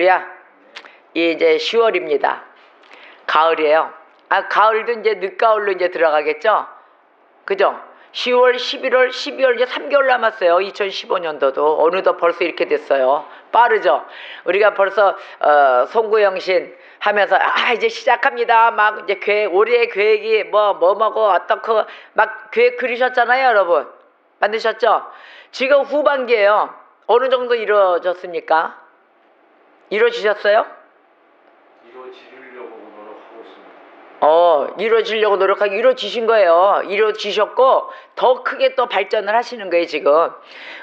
할렐루야. 이제 10월입니다. 가을이에요. 가을도 이제 늦가을로 이제 들어가겠죠? 그죠? 10월, 11월, 12월 이제 3개월 남았어요. 2015년도도. 어느덧 벌써 이렇게 됐어요. 빠르죠? 우리가 벌써 송구영신 하면서 이제 시작합니다. 막 이제 올해 계획이 뭐고 어떻게 막 계획 그리셨잖아요, 여러분. 만드셨죠? 지금 후반기예요. 어느 정도 이루어졌습니까? 이루어지셨어요? 이루어지려고 노력하고 있습니다. 이루어지려고 노력하기 이루어지신 거예요. 이루어지셨고 더 크게 또 발전을 하시는 거예요, 지금.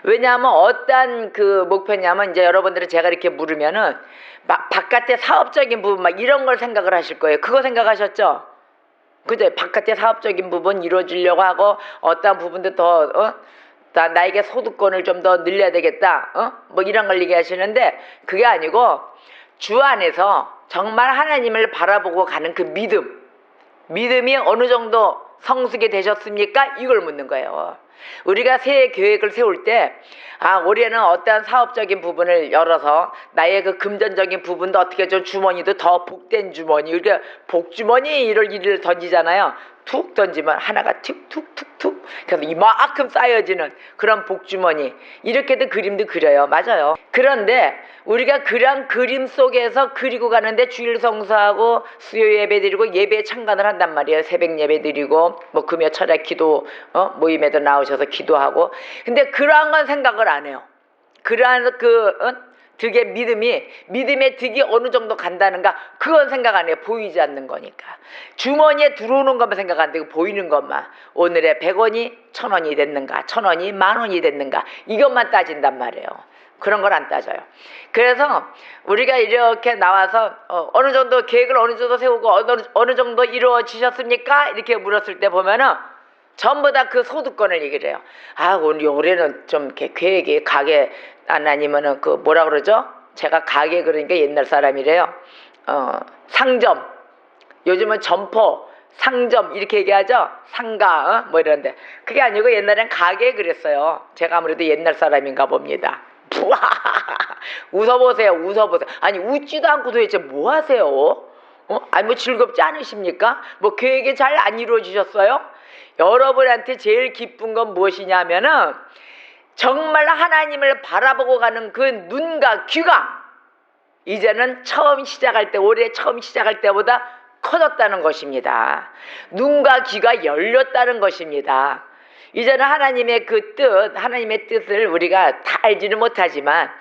왜냐하면 어떤 그 목표냐면 이제 여러분들은 제가 이렇게 물으면은 막 바깥의 사업적인 부분 막 이런 걸 생각을 하실 거예요. 그거 생각하셨죠? 그죠? 바깥의 사업적인 부분 이루어지려고 하고 어떤 부분도 더 나에게 소득권을 좀 더 늘려야 되겠다. 뭐 이런 걸 얘기하시는데 그게 아니고 주 안에서 정말 하나님을 바라보고 가는 그 믿음이 어느 정도 성숙이 되셨습니까? 이걸 묻는 거예요. 우리가 새해 계획을 세울 때 올해는 어떠한 사업적인 부분을 열어서 나의 그 금전적인 부분도 어떻게 좀 주머니도 더 복된 주머니, 우리가 복주머니 이럴 일을 던지잖아요. 툭 던지면 하나가 툭툭툭툭 그래서 이만큼 쌓여지는 그런 복주머니, 이렇게도 그림도 그려요. 맞아요. 그런데 우리가 그런 그림 속에서 그리고 가는데 주일 성수하고 수요 예배 드리고 예배에 참관을 한단 말이에요. 새벽 예배 드리고 뭐 금요 철야 기도 모임에도 나오셔서 기도하고. 근데 그러한 건 생각을 안 해요. 그러한 득의 믿음의 득이 어느 정도 간다는가, 그건 생각 안 해요. 보이지 않는 거니까. 주머니에 들어오는 것만 생각 안 되고 보이는 것만, 오늘의 100원이 1000원이 됐는가, 1000원이 10,000원이 됐는가, 이것만 따진단 말이에요. 그런 걸 안 따져요. 그래서 우리가 이렇게 나와서 어느 정도 계획을 어느 정도 세우고 어느 정도 이루어지셨습니까? 이렇게 물었을 때 보면은 전부 다 그 소득권을 얘기를 해요. 오늘 올해는 좀 이렇게 계획이 가게 아니면은 그 뭐라 그러죠? 제가 가게 그러니까 옛날 사람이래요. 상점. 요즘은 점포, 상점 이렇게 얘기하죠? 상가 뭐 이런데. 그게 아니고 옛날엔 가게 그랬어요. 제가 아무래도 옛날 사람인가 봅니다. 웃어보세요. 아니 웃지도 않고 도대체 뭐 하세요? 뭐 즐겁지 않으십니까? 뭐 계획이 잘 안 이루어지셨어요? 여러분한테 제일 기쁜 건 무엇이냐면은 정말 하나님을 바라보고 가는 그 눈과 귀가 이제는 올해 처음 시작할 때보다 커졌다는 것입니다. 눈과 귀가 열렸다는 것입니다. 이제는 하나님의 그 뜻, 하나님의 뜻을 우리가 다 알지는 못하지만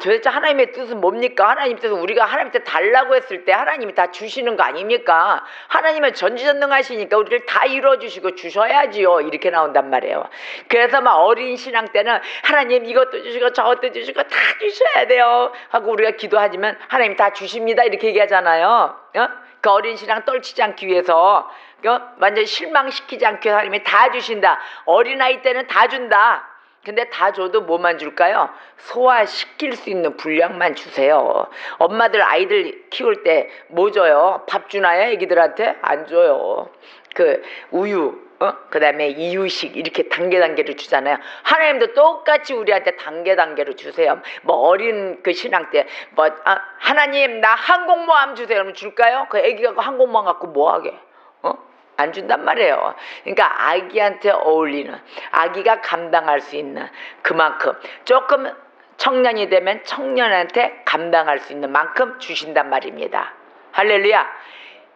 도대체 하나님의 뜻은 뭡니까? 하나님 뜻은 우리가 하나님한테 달라고 했을 때 하나님이 다 주시는 거 아닙니까? 하나님은 전지전능하시니까 우리를 다 이루어주시고 주셔야지요. 이렇게 나온단 말이에요. 그래서 막 어린 신앙 때는 하나님 이것도 주시고 저것도 주시고 다 주셔야 돼요 하고 우리가 기도하지만 하나님 다 주십니다 이렇게 얘기하잖아요. 그 어린 신앙 떨치지 않기 위해서 완전히 실망시키지 않기 위해서 하나님이 다 주신다. 어린아이 때는 다 준다. 근데 다 줘도 뭐만 줄까요? 소화시킬 수 있는 분량만 주세요. 엄마들 아이들 키울 때 뭐 줘요? 밥 주나요? 애기들한테? 안 줘요. 그 우유, 그 다음에 이유식 이렇게 단계로 주잖아요. 하나님도 똑같이 우리한테 단계로 주세요. 뭐 어린 그 신앙 때 하나님 나 항공모함 주세요. 그러면 줄까요? 그 애기가 그 항공모함 갖고 뭐 하게? 안 준단 말이에요. 그러니까 아기한테 어울리는, 아기가 감당할 수 있는 그만큼, 조금 청년이 되면 청년한테 감당할 수 있는 만큼 주신단 말입니다. 할렐루야.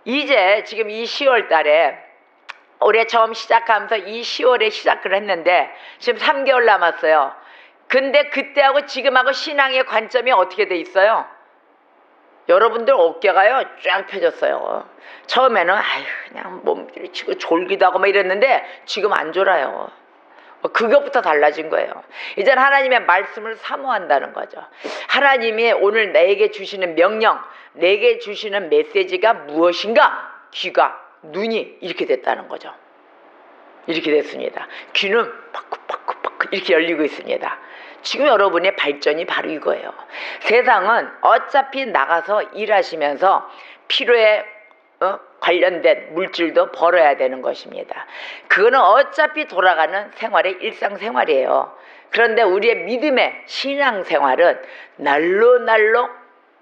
이제 지금 이 10월 달에 올해 처음 시작하면서 이 10월에 시작을 했는데 지금 3개월 남았어요. 근데 그때하고 지금하고 신앙의 관점이 어떻게 돼 있어요? 여러분들 어깨가요 쫙 펴졌어요. 처음에는 그냥 몸들이 치고 졸기도 하고 막 이랬는데 지금 안 졸아요. 그것부터 달라진 거예요. 이제는 하나님의 말씀을 사모한다는 거죠. 하나님이 오늘 내게 주시는 명령, 내게 주시는 메시지가 무엇인가? 귀가, 눈이 이렇게 됐다는 거죠. 이렇게 됐습니다. 귀는 파크파크 이렇게 열리고 있습니다. 지금 여러분의 발전이 바로 이거예요. 세상은 어차피 나가서 일하시면서 필요에 관련된 물질도 벌어야 되는 것입니다. 그거는 어차피 돌아가는 생활의 일상생활이에요. 그런데 우리의 믿음의 신앙생활은 날로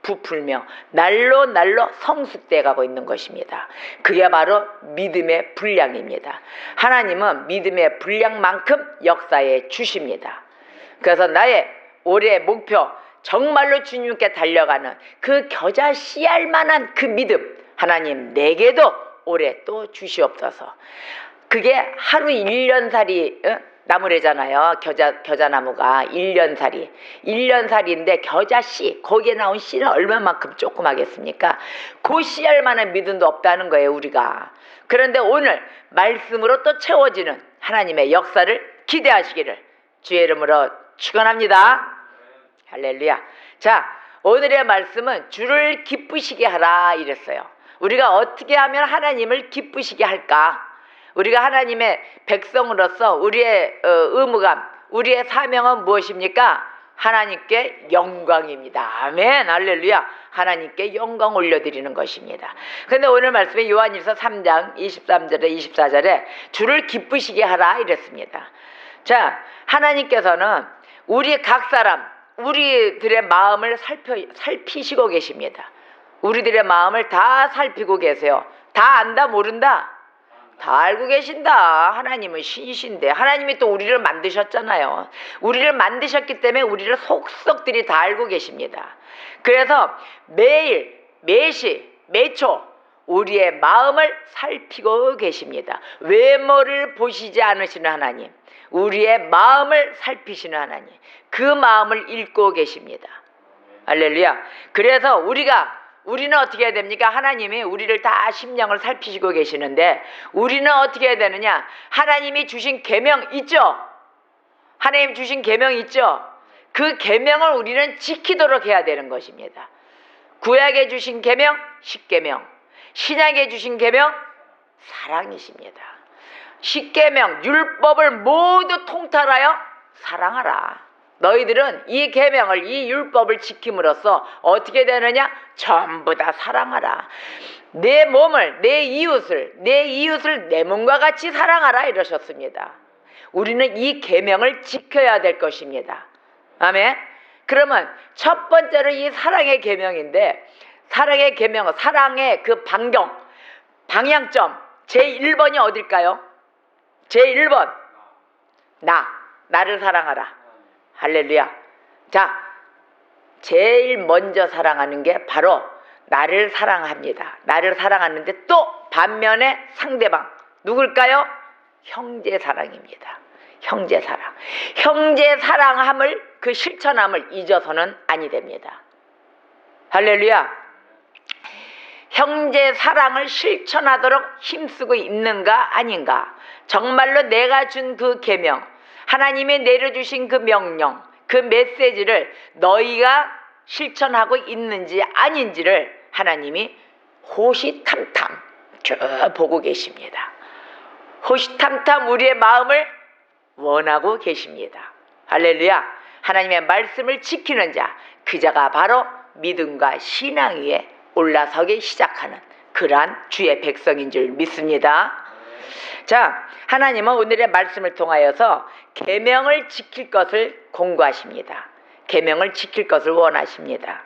부풀며 날로 날로 성숙돼 가고 있는 것입니다. 그게 바로 믿음의 분량입니다. 하나님은 믿음의 분량만큼 역사에 주십니다. 그래서 나의 올해의 목표, 정말로 주님께 달려가는 그 겨자 씨알 만한 그 믿음, 하나님 내게도 올해 또 주시옵소서. 그게 하루 1년살이 나무래잖아요. 겨자나무가 1년살인데 겨자씨, 거기에 나온 씨는 얼마만큼 조그마겠습니까? 그 씨알 만한 믿음도 없다는 거예요, 우리가. 그런데 오늘 말씀으로 또 채워지는 하나님의 역사를 기대하시기를 주의 이름으로 축원합니다. 할렐루야. 자, 오늘의 말씀은 주를 기쁘시게 하라 이랬어요. 우리가 어떻게 하면 하나님을 기쁘시게 할까? 우리가 하나님의 백성으로서 우리의 의무감, 우리의 사명은 무엇입니까? 하나님께 영광입니다. 아멘. 할렐루야. 하나님께 영광 올려드리는 것입니다. 그런데 오늘 말씀에 요한일서 3장 23절에 24절에 주를 기쁘시게 하라 이랬습니다. 자, 하나님께서는 우리 각 사람, 우리들의 마음을 살피시고 계십니다. 우리들의 마음을 다 살피고 계세요. 다 안다 모른다? 다 알고 계신다. 하나님은 신이신데 하나님이 또 우리를 만드셨잖아요. 우리를 만드셨기 때문에 우리를 속속들이 다 알고 계십니다. 그래서 매일 매시 매초 우리의 마음을 살피고 계십니다. 외모를 보시지 않으시는 하나님, 우리의 마음을 살피시는 하나님, 그 마음을 읽고 계십니다. 할렐루야. 그래서 우리는 어떻게 해야 됩니까? 하나님이 우리를 다 심령을 살피시고 계시는데 우리는 어떻게 해야 되느냐? 하나님이 주신 계명 있죠? 하나님 주신 계명 있죠? 그 계명을 우리는 지키도록 해야 되는 것입니다. 구약에 주신 계명, 십계명. 신약에 주신 계명, 사랑이십니다. 십계명, 율법을 모두 통달하여 사랑하라. 너희들은 이 계명을, 이 율법을 지킴으로써 어떻게 되느냐? 전부 다 사랑하라. 내 몸을, 내 이웃을 내 몸과 같이 사랑하라 이러셨습니다. 우리는 이 계명을 지켜야 될 것입니다. 아멘. 그러면 첫 번째로 이 사랑의 계명인데, 사랑의 계명은 사랑의 그 방향점 제1번이 어딜까요? 제1번 나를 사랑하라. 할렐루야. 자, 제일 먼저 사랑하는 게 바로 나를 사랑합니다. 나를 사랑하는데 또 반면에 상대방 누굴까요? 형제 사랑입니다. 형제 사랑. 형제 사랑함을, 그 실천함을 잊어서는 아니 됩니다. 할렐루야. 형제 사랑을 실천하도록 힘쓰고 있는가 아닌가? 정말로 내가 준 그 계명, 하나님이 내려주신 그 명령, 그 메시지를 너희가 실천하고 있는지 아닌지를 하나님이 호시탐탐 쭉 보고 계십니다. 호시탐탐 우리의 마음을 원하고 계십니다. 할렐루야. 하나님의 말씀을 지키는 자, 그 자가 바로 믿음과 신앙 위에 올라서기 시작하는 그러한 주의 백성인 줄 믿습니다. 자, 하나님은 오늘의 말씀을 통하여서 계명을 지킬 것을 공고하십니다. 계명을 지킬 것을 원하십니다.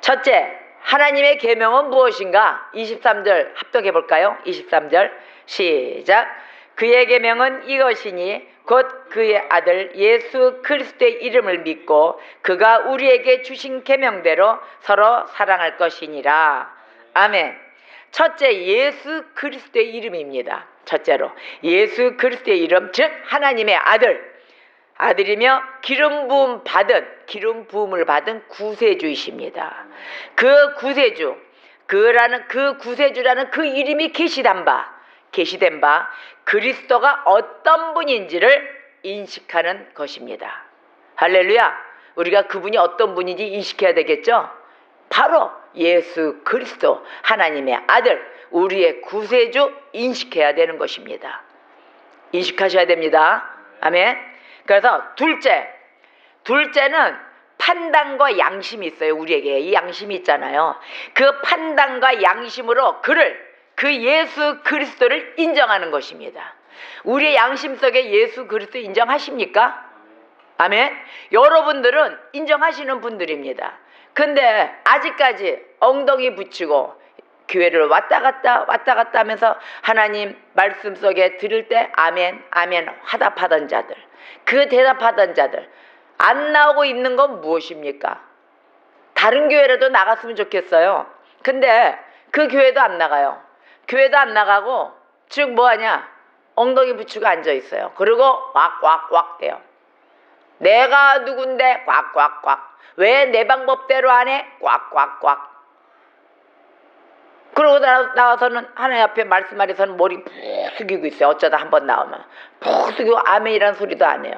첫째, 하나님의 계명은 무엇인가? 23절 합독해 볼까요? 23절 시작. 그의 계명은 이것이니 곧 그의 아들 예수 그리스도의 이름을 믿고 그가 우리에게 주신 계명대로 서로 사랑할 것이니라. 아멘. 첫째, 예수 그리스도의 이름입니다. 첫째로 예수 그리스도의 이름, 즉 하나님의 아들이며 기름 부음을 받은 구세주이십니다. 그 구세주라는 그 이름이 계시된 바 그리스도가 어떤 분인지를 인식하는 것입니다. 할렐루야. 우리가 그분이 어떤 분인지 인식해야 되겠죠? 바로 예수 그리스도, 하나님의 아들, 우리의 구세주 인식해야 되는 것입니다. 인식하셔야 됩니다. 아멘. 그래서 둘째는 판단과 양심이 있어요. 우리에게 이 양심이 있잖아요. 그 판단과 양심으로 그 예수 그리스도를 인정하는 것입니다. 우리의 양심 속에 예수 그리스도 인정하십니까? 아멘. 여러분들은 인정하시는 분들입니다. 근데 아직까지 엉덩이 붙이고 교회를 왔다 갔다 하면서 하나님 말씀 속에 들을 때 아멘 아멘 화답하던 자들, 그 대답하던 자들 안 나오고 있는 건 무엇입니까? 다른 교회라도 나갔으면 좋겠어요. 근데 그 교회도 안 나가요. 교회도 안 나가고 즉 뭐하냐? 엉덩이 붙이고 앉아있어요. 그리고 꽉꽉꽉 대요. 내가 누군데 꽉꽉꽉. 왜 내 방법대로 안 해? 꽉꽉꽉. 그러고 나와서는 하나님 앞에 말씀하려서는 머리 푹 숙이고 있어요. 어쩌다 한번 나오면 푹 숙이고 아멘이란 소리도 안 해요.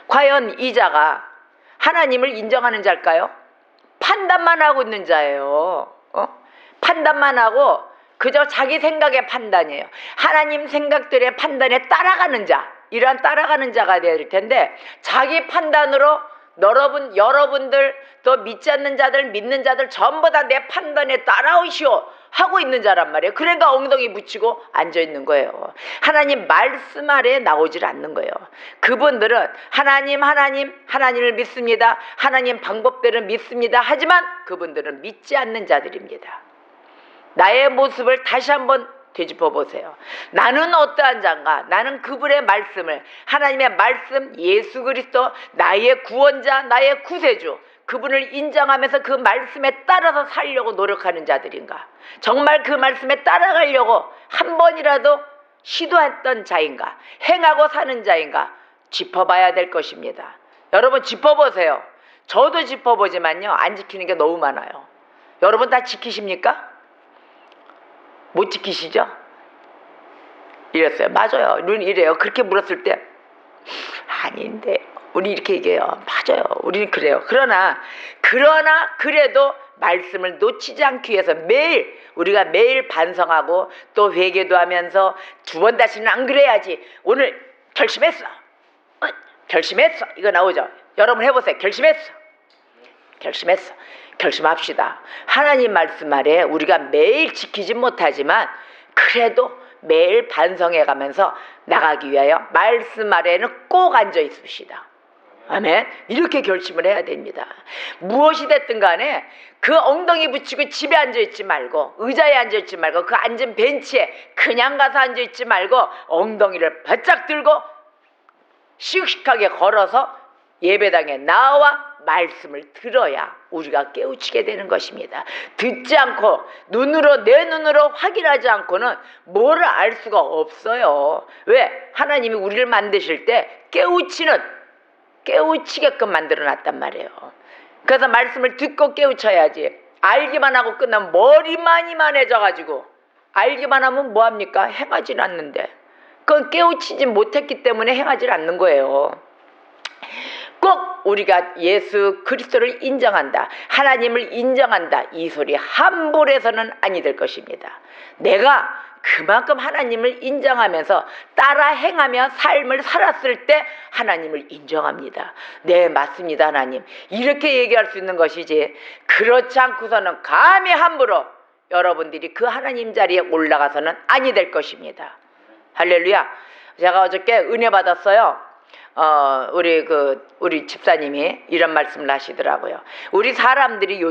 과연 이 자가 하나님을 인정하는 자일까요? 판단만 하고 있는 자예요. 판단만 하고 그저 자기 생각의 판단이에요. 하나님 생각들의 판단에 따라가는 자, 이러한 따라가는 자가 되어야 될 텐데 자기 판단으로 여러분들 또 믿지 않는 자들, 믿는 자들 전부 다 내 판단에 따라오시오 하고 있는 자란 말이에요. 그러니까 엉덩이 붙이고 앉아있는 거예요. 하나님 말씀 아래에 나오질 않는 거예요. 그분들은 하나님을 믿습니다. 하나님 방법대로 믿습니다. 하지만 그분들은 믿지 않는 자들입니다. 나의 모습을 다시 한번 되짚어 보세요. 나는 어떠한 자인가? 나는 그분의 말씀을, 하나님의 말씀, 예수 그리스도, 나의 구원자, 나의 구세주, 그분을 인정하면서 그 말씀에 따라서 살려고 노력하는 자들인가? 정말 그 말씀에 따라가려고 한 번이라도 시도했던 자인가? 행하고 사는 자인가? 짚어봐야 될 것입니다. 여러분 짚어보세요. 저도 짚어보지만요, 안 지키는 게 너무 많아요. 여러분 다 지키십니까? 못 지키시죠? 이랬어요. 맞아요. 우리는 이래요. 그렇게 물었을 때 아닌데 우리 이렇게 얘기해요. 맞아요. 우리는 그래요. 그러나 그래도 말씀을 놓치지 않기 위해서 우리가 매일 반성하고 또 회개도 하면서 두 번 다시는 안 그래야지. 오늘 결심했어. 이거 나오죠. 여러분 해보세요. 결심했어. 결심합시다. 하나님 말씀 아래 우리가 매일 지키지 못하지만 그래도 매일 반성해가면서 나가기 위하여 말씀 아래에는 꼭 앉아 있읍시다. 아멘. 이렇게 결심을 해야 됩니다. 무엇이 됐든 간에 그 엉덩이 붙이고 집에 앉아있지 말고, 의자에 앉아있지 말고, 그 앉은 벤치에 그냥 가서 앉아있지 말고 엉덩이를 바짝 들고 씩씩하게 걸어서 예배당에 나와 말씀을 들어야 우리가 깨우치게 되는 것입니다. 듣지 않고 내 눈으로 확인하지 않고는 뭐를 알 수가 없어요. 왜? 하나님이 우리를 만드실 때 깨우치게끔 만들어놨단 말이에요. 그래서 말씀을 듣고 깨우쳐야지. 알기만 하고 끝나면 머리만 이만해져가지고 알기만 하면 뭐합니까? 행하지 않는데. 그건 깨우치지 못했기 때문에 행하지 않는 거예요. 꼭 우리가 예수 그리스도를 인정한다, 하나님을 인정한다, 이 소리 함부로 해서는 아니 될 것입니다. 내가 그만큼 하나님을 인정하면서 따라 행하며 삶을 살았을 때 하나님을 인정합니다. 네, 맞습니다, 하나님. 이렇게 얘기할 수 있는 것이지, 그렇지 않고서는 감히 함부로 여러분들이 그 하나님 자리에 올라가서는 아니 될 것입니다. 할렐루야. 제가 어저께 은혜 받았어요. 우리 집사님이 이런 말씀을 하시더라고요. 우리 사람들이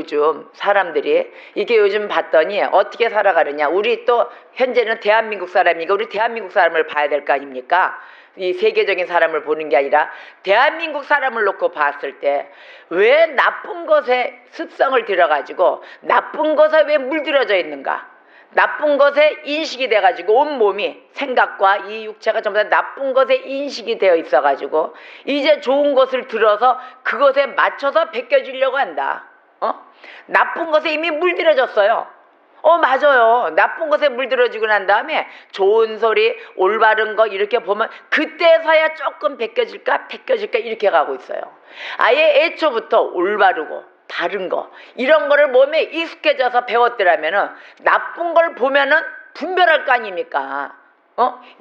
이게 요즘 봤더니 어떻게 살아가느냐. 우리 또 현재는 대한민국 사람이니까 우리 대한민국 사람을 봐야 될 거 아닙니까? 이 세계적인 사람을 보는 게 아니라 대한민국 사람을 놓고 봤을 때 왜 나쁜 것에 습성을 들여가지고 나쁜 것에 왜 물들여져 있는가? 나쁜 것에 인식이 돼가지고 온 몸이, 생각과 이 육체가 전부 다 나쁜 것에 인식이 되어 있어가지고 이제 좋은 것을 들어서 그것에 맞춰서 베껴주려고 한다. 나쁜 것에 이미 물들여졌어요. 맞아요. 나쁜 것에 물들어지고 난 다음에 좋은 소리, 올바른 거 이렇게 보면 그때서야 조금 베껴질까 이렇게 가고 있어요. 아예 애초부터 올바르고 바른 거, 이런 거를 몸에 익숙해져서 배웠더라면은 나쁜 걸 보면은 분별할 거 아닙니까?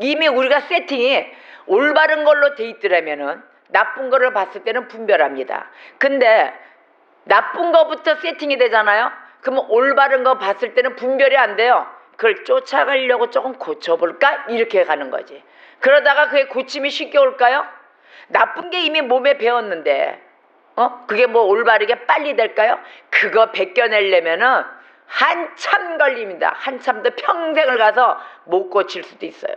이미 우리가 세팅이 올바른 걸로 돼 있더라면은 나쁜 거를 봤을 때는 분별합니다. 근데 나쁜 거부터 세팅이 되잖아요. 그러면 올바른 거 봤을 때는 분별이 안 돼요. 그걸 쫓아가려고 조금 고쳐볼까? 이렇게 가는 거지. 그러다가 그게 고침이 쉽게 올까요? 나쁜 게 이미 몸에 배웠는데 그게 뭐 올바르게 빨리 될까요? 그거 벗겨내려면은 한참 걸립니다. 한참도 평생을 가서 못 고칠 수도 있어요.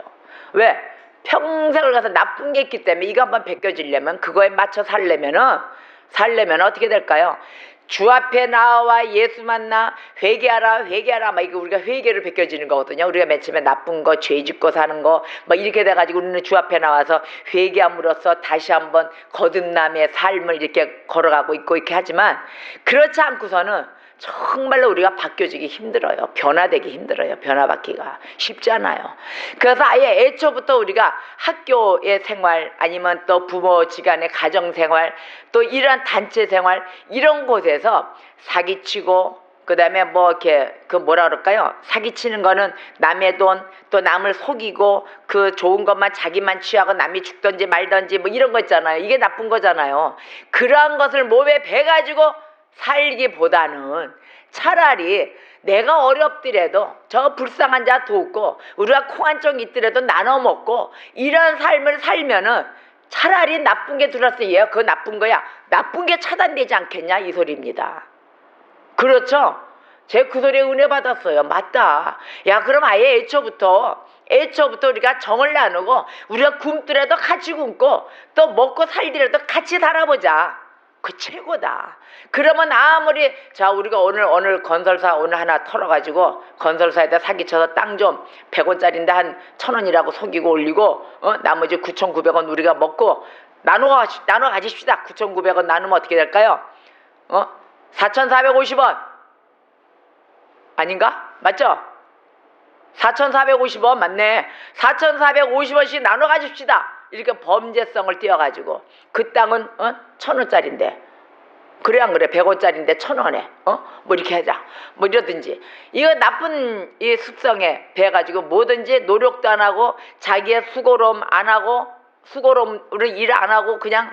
왜? 평생을 가서 나쁜 게 있기 때문에 이거 한번 벗겨지려면 그거에 맞춰 살려면 어떻게 될까요? 주 앞에 나와 예수 만나 회개하라 회개하라 막 이거 우리가 회개를 벗겨지는 거거든요. 우리가 맨 처음에 나쁜 거 죄 짓고 사는 거 막 이렇게 돼가지고 우리는 주 앞에 나와서 회개함으로써 다시 한번 거듭남의 삶을 이렇게 걸어가고 있고 이렇게 하지만 그렇지 않고서는 정말로 우리가 바뀌어지기 힘들어요. 변화되기 힘들어요. 변화받기가 쉽지 않아요. 그래서 아예 애초부터 우리가 학교의 생활 아니면 또 부모지간의 가정생활 또 이러한 단체생활 이런 곳에서 사기치고 그 다음에 뭐 이렇게 그 뭐라 그럴까요? 사기치는 거는 남의 돈 또 남을 속이고 그 좋은 것만 자기만 취하고 남이 죽든지 말든지 뭐 이런 거 있잖아요. 이게 나쁜 거잖아요. 그러한 것을 몸에 배가지고 살기보다는 차라리 내가 어렵더라도 저 불쌍한 자 돕고 우리가 콩 한 쪽 있더라도 나눠 먹고 이런 삶을 살면은 차라리 나쁜 게 들었어. 얘 그거 나쁜 거야. 나쁜 게 차단되지 않겠냐 이 소리입니다. 그렇죠? 제 그 소리에 은혜 받았어요. 맞다. 야 그럼 아예 애초부터 우리가 정을 나누고 우리가 굶더라도 같이 굶고 또 먹고 살더라도 같이 살아보자. 그 최고다. 그러면 아무리 자 우리가 오늘 건설사 오늘 하나 털어가지고 건설사에다 사기쳐서 땅 좀 100원짜리인데 한 1000원이라고 속이고 올리고 나머지 9,900원 우리가 먹고 나눠 가집시다. 9,900원 나누면 어떻게 될까요? 4,450원 아닌가? 맞죠? 4,450원 맞네. 4,450원씩 나눠 가집시다. 이렇게 범죄성을 띄워가지고 그 땅은 1,000원짜리인데 그래 안 그래? 100원짜리인데 1,000원에 뭐 이렇게 하자 뭐 이러든지 이거 나쁜 이 습성에 배가지고 뭐든지 노력도 안 하고 자기의 수고로움 안 하고 수고로움으로 일 안 하고 그냥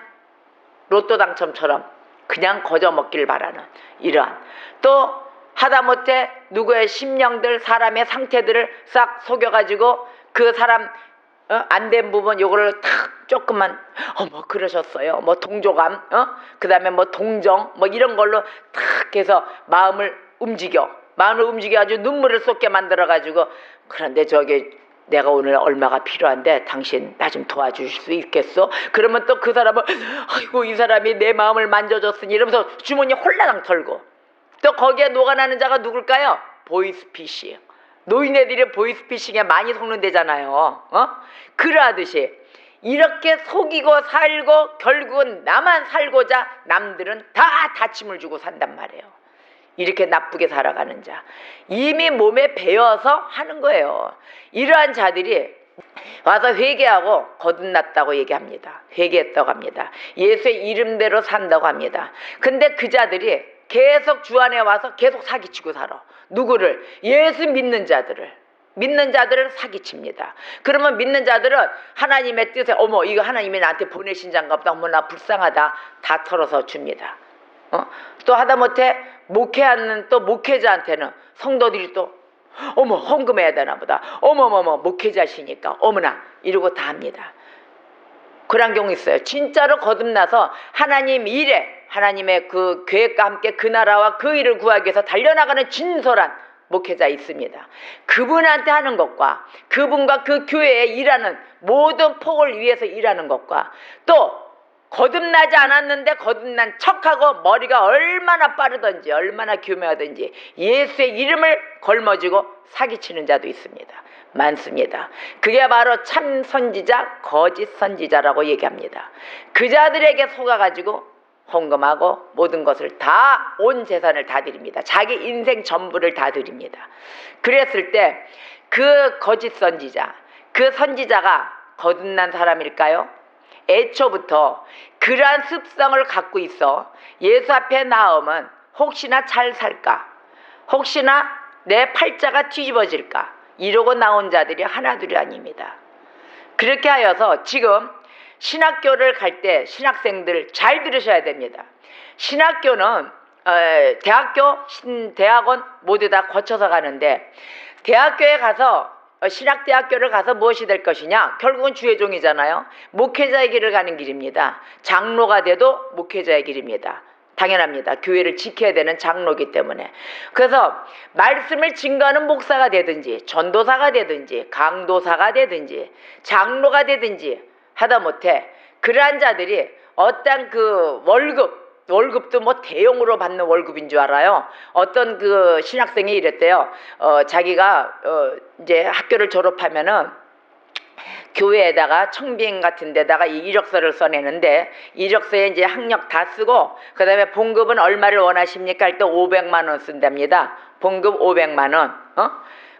로또 당첨처럼 그냥 거저 먹길 바라는 이러한 또 하다못해 누구의 심령들 사람의 상태들을 싹 속여가지고 그 사람 안 된 부분 요거를 탁 조금만 뭐 그러셨어요 뭐 동조감 그 다음에 뭐 동정 뭐 이런 걸로 탁 해서 마음을 움직여 아주 눈물을 쏟게 만들어 가지고 그런데 저기 내가 오늘 얼마가 필요한데 당신 나 좀 도와주실 수 있겠어? 그러면 또 그 사람은 아이고 이 사람이 내 마음을 만져줬으니 이러면서 주머니 홀라당 털고 또 거기에 녹아나는 자가 누굴까요? 보이스피싱. 노인네들이 보이스피싱에 많이 속는다잖아요. 그러하듯이 이렇게 속이고 살고 결국은 나만 살고자 남들은 다 다침을 주고 산단 말이에요. 이렇게 나쁘게 살아가는 자. 이미 몸에 배어서 하는 거예요. 이러한 자들이 와서 회개하고 거듭났다고 얘기합니다. 회개했다고 합니다. 예수의 이름대로 산다고 합니다. 근데 그 자들이 계속 주 안에 와서 계속 사기치고 살아. 누구를? 예수 믿는 자들을 사기칩니다. 그러면 믿는 자들은 하나님의 뜻에 어머 이거 하나님이 나한테 보내신 자인가 보다. 어머 나 불쌍하다. 다 털어서 줍니다. 또 하다못해 목회하는 또 목회자한테는 성도들이 또 어머 헌금해야 되나 보다. 어머머머 목회자시니까 어머나 이러고 다 합니다. 그런 경우 있어요. 진짜로 거듭나서 하나님 일에 하나님의 그 계획과 함께 그 나라와 그 일을 구하기 위해서 달려나가는 진솔한 목회자 있습니다. 그분한테 하는 것과 그분과 그 교회에 일하는 모든 폭을 위해서 일하는 것과 또 거듭나지 않았는데 거듭난 척하고 머리가 얼마나 빠르든지 얼마나 교묘하든지 예수의 이름을 걸머쥐고 사기치는 자도 있습니다. 많습니다. 그게 바로 참 선지자, 거짓 선지자라고 얘기합니다. 그 자들에게 속아가지고 헌금하고 모든 것을 다 온 재산을 다 드립니다. 자기 인생 전부를 다 드립니다. 그랬을 때 그 거짓 선지자, 그 선지자가 거듭난 사람일까요? 애초부터 그러한 습성을 갖고 있어 예수 앞에 나오면 혹시나 잘 살까? 혹시나 내 팔자가 뒤집어질까? 이러고 나온 자들이 하나둘이 아닙니다. 그렇게 하여서 지금 신학교를 갈 때 신학생들 잘 들으셔야 됩니다. 신학교는 대학교, 대학원 모두 다 거쳐서 가는데 대학교에 가서 신학대학교를 가서 무엇이 될 것이냐? 결국은 주의 종이잖아요. 목회자의 길을 가는 길입니다. 장로가 돼도 목회자의 길입니다. 당연합니다. 교회를 지켜야 되는 장로이기 때문에. 그래서 말씀을 증거하는 목사가 되든지 전도사가 되든지 강도사가 되든지 장로가 되든지 하다못해 그러한 자들이 어떤 그 월급도 뭐 대용으로 받는 월급인 줄 알아요. 어떤 그 신학생이 이랬대요. 자기가 이제 학교를 졸업하면은 교회에다가 청빙 같은 데다가 이 이력서를 써내는데 이력서에 이제 학력 다 쓰고 그다음에 봉급은 얼마를 원하십니까 할 때 500만 원 쓴답니다. 봉급 500만 원.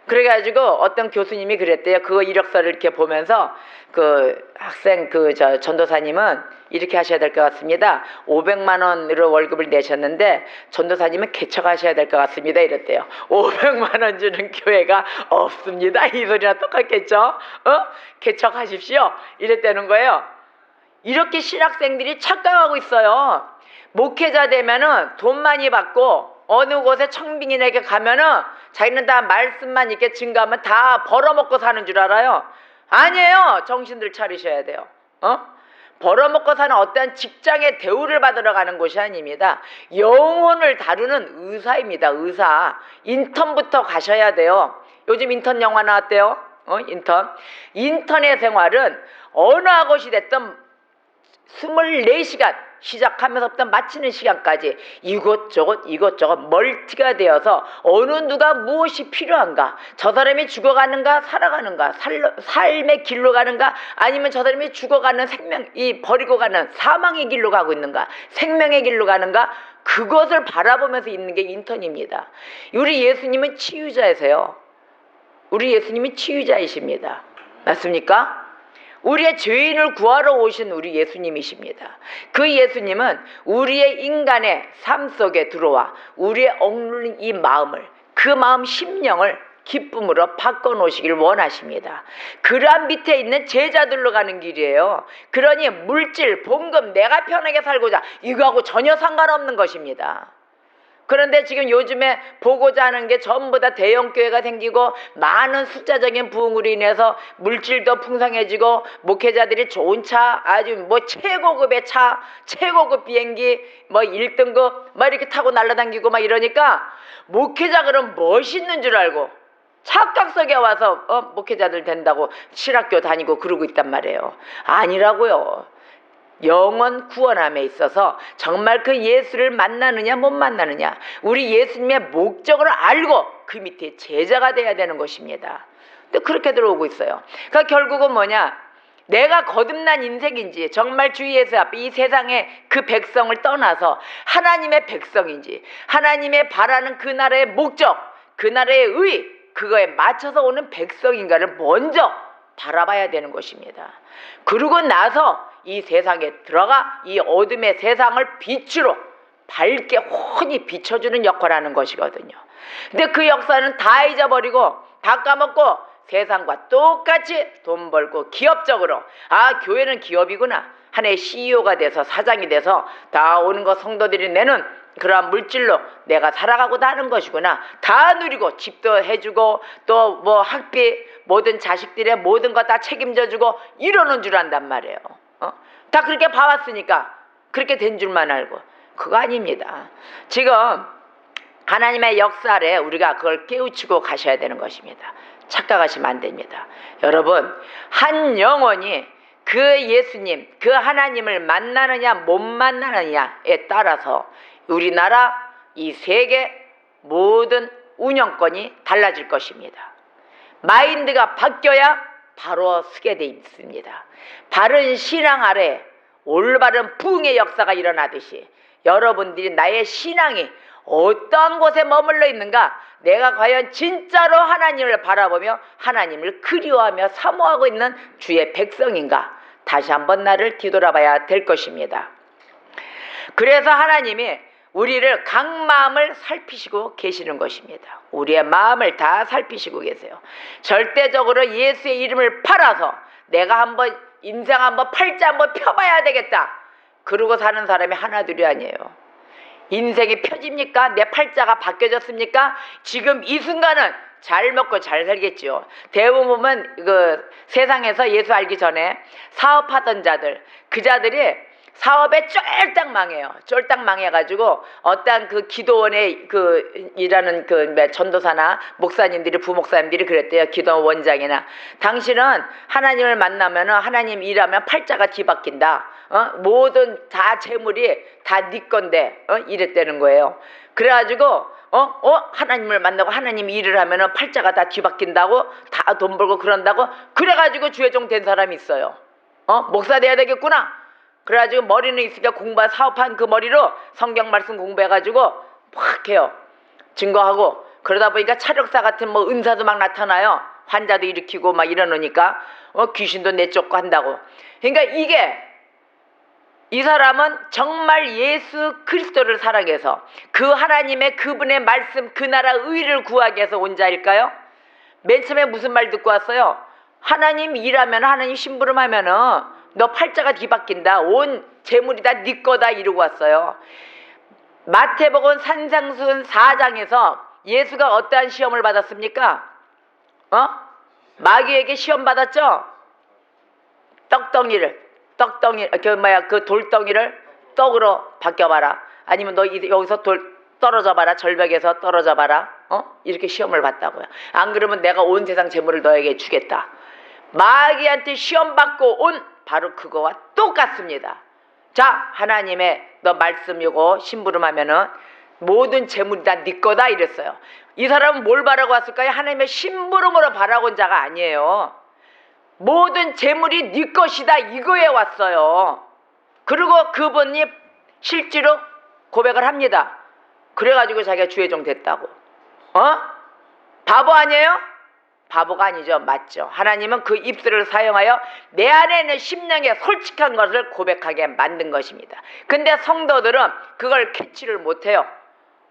그래가지고 어떤 교수님이 그랬대요. 그거 이력서를 이렇게 보면서 그 학생 저 전도사님은 이렇게 하셔야 될 것 같습니다. 500만 원으로 월급을 내셨는데 전도사님은 개척하셔야 될 것 같습니다. 이랬대요. 500만 원 주는 교회가 없습니다. 이 소리랑 똑같겠죠? 개척하십시오. 이랬다는 거예요. 이렇게 신학생들이 착각하고 있어요. 목회자 되면은 돈 많이 받고 어느 곳에 청빙인에게 가면은 자기는 다 말씀만 이렇게 증거하면 다 벌어먹고 사는 줄 알아요. 아니에요. 정신들 차리셔야 돼요. 벌어먹고 사는 어떠한 직장의 대우를 받으러 가는 곳이 아닙니다. 영혼을 다루는 의사입니다. 의사. 인턴부터 가셔야 돼요. 요즘 인턴 영화 나왔대요. 인턴의 생활은 어느 곳이 됐든 24시간 시작하면서부터 마치는 시간까지 이것저것 멀티가 되어서 어느 누가 무엇이 필요한가, 저 사람이 죽어가는가 살아가는가, 삶의 길로 가는가, 아니면 저 사람이 죽어가는 버리고 가는 사망의 길로 가고 있는가, 생명의 길로 가는가, 그것을 바라보면서 있는 게 인턴입니다. 우리 예수님은 치유자이세요. 우리 예수님이 치유자이십니다. 맞습니까? 우리의 죄인을 구하러 오신 우리 예수님이십니다. 그 예수님은 우리의 인간의 삶 속에 들어와 우리의 억눌린 이 마음을, 그 마음 심령을 기쁨으로 바꿔놓으시길 원하십니다. 그러한 밑에 있는 제자들로 가는 길이에요. 그러니 물질, 봉급, 내가 편하게 살고자 이거하고 전혀 상관없는 것입니다. 그런데 지금 요즘에 보고자 하는 게 전부 다 대형교회가 생기고 많은 숫자적인 부흥으로 인해서 물질도 풍성해지고 목회자들이 좋은 차, 아주 뭐 최고급의 차, 최고급 비행기, 뭐 1등급 막 이렇게 타고 날아다니고 막 이러니까 목회자 그럼 멋있는 줄 알고 착각속에 와서 목회자들 된다고 신학교 다니고 그러고 있단 말이에요. 아니라고요. 영원 구원함에 있어서 정말 그 예수를 만나느냐 못 만나느냐, 우리 예수님의 목적을 알고 그 밑에 제자가 돼야 되는 것입니다. 근데 그렇게 들어오고 있어요. 그러니까 결국은 뭐냐, 내가 거듭난 인생인지 정말 주 예수 앞에 이 세상에 그 백성을 떠나서 하나님의 백성인지, 하나님의 바라는 그 나라의 목적, 그 나라의 의, 그거에 맞춰서 오는 백성인가를 먼저 바라봐야 되는 것입니다. 그러고 나서 이 세상에 들어가 이 어둠의 세상을 빛으로 밝게 훤히 비춰주는 역할을 하는 것이거든요. 근데 그 역사는 다 잊어버리고 다 까먹고 세상과 똑같이 돈 벌고 기업적으로, 교회는 기업이구나, 하나의 CEO가 돼서 사장이 돼서 다 오는 거 성도들이 내는 그러한 물질로 내가 살아가고도 하는 것이구나, 다 누리고 집도 해주고 또 뭐 학비 모든 자식들의 모든 거 다 책임져주고 이러는 줄 안단 말이에요. 다 그렇게 봐왔으니까 그렇게 된 줄만 알고. 그거 아닙니다. 지금 하나님의 역사에 우리가 그걸 깨우치고 가셔야 되는 것입니다. 착각하시면 안 됩니다. 여러분, 한 영혼이 그 예수님, 그 하나님을 만나느냐 못 만나느냐에 따라서 우리나라, 이 세계 모든 운영권이 달라질 것입니다. 마인드가 바뀌어야 바로 서게 돼 있습니다. 바른 신앙 아래 올바른 부흥의 역사가 일어나듯이 여러분들이 나의 신앙이 어떠한 곳에 머물러 있는가, 내가 과연 진짜로 하나님을 바라보며 하나님을 그리워하며 사모하고 있는 주의 백성인가, 다시 한번 나를 뒤돌아봐야 될 것입니다. 그래서 하나님이 우리를 각 마음을 살피시고 계시는 것입니다. 우리의 마음을 다 살피시고 계세요. 절대적으로 예수의 이름을 팔아서 내가 한번 인생 한번 팔자 한번 펴봐야 되겠다, 그러고 사는 사람이 하나둘이 아니에요. 인생이 펴집니까? 내 팔자가 바뀌어졌습니까? 지금 이 순간은 잘 먹고 잘 살겠죠. 대부분 보면 그 세상에서 예수 알기 전에 사업하던 자들, 그 자들이 사업에 쫄딱 망해요. 쫄딱 망해가지고 어떤 그 기도원의 그 일하는 그 전도사나 목사님들이 부목사님들이 그랬대요. 기도원 원장이나 당신은 하나님을 만나면은 하나님 일하면 팔자가 뒤바뀐다. 모든 다 재물이 다 네 건데 이랬다는 거예요. 그래가지고 하나님을 만나고 하나님 일을 하면은 팔자가 다 뒤바뀐다고 다 돈 벌고 그런다고 그래가지고 주의종 된 사람이 있어요. 목사 돼야 되겠구나. 그래가지고 머리는 있으니까 공부 사업한 그 머리로 성경 말씀 공부해가지고 확 해요. 증거하고 그러다 보니까 차력사 같은 뭐 은사도 막 나타나요. 환자도 일으키고 막 이러니까 귀신도 내쫓고 한다고. 그러니까 이게 이 사람은 정말 예수 그리스도를 사랑해서 그 하나님의 그분의 말씀 그 나라 의를 구하기 위해서 온 자일까요? 맨 처음에 무슨 말 듣고 왔어요? 하나님 일하면 하나님 심부름하면은 너 팔자가 뒤바뀐다. 온 재물이 다 네 거다 이러고 왔어요. 마태복음 산상수훈 4장에서 예수가 어떠한 시험을 받았습니까? 마귀에게 시험 받았죠? 그 돌덩이를 떡으로 바뀌어봐라. 아니면 너 여기서 떨어져봐라. 절벽에서 떨어져봐라. 이렇게 시험을 받다고요. 안 그러면 내가 온 세상 재물을 너에게 주겠다. 마귀한테 시험 받고 온 바로 그거와 똑같습니다. 자, 하나님의 너 말씀 요거 심부름하면은 모든 재물이 다 네 거다 이랬어요. 이 사람은 뭘 바라고 왔을까요? 하나님의 심부름으로 바라고 온 자가 아니에요. 모든 재물이 네 것이다 이거에 왔어요. 그리고 그분이 실제로 고백을 합니다. 그래가지고 자기가 주의종 됐다고. 바보 아니에요? 바보가 아니죠. 맞죠. 하나님은 그 입술을 사용하여 내 안에 있는 심령의 솔직한 것을 고백하게 만든 것입니다. 근데 성도들은 그걸 캐치를 못해요.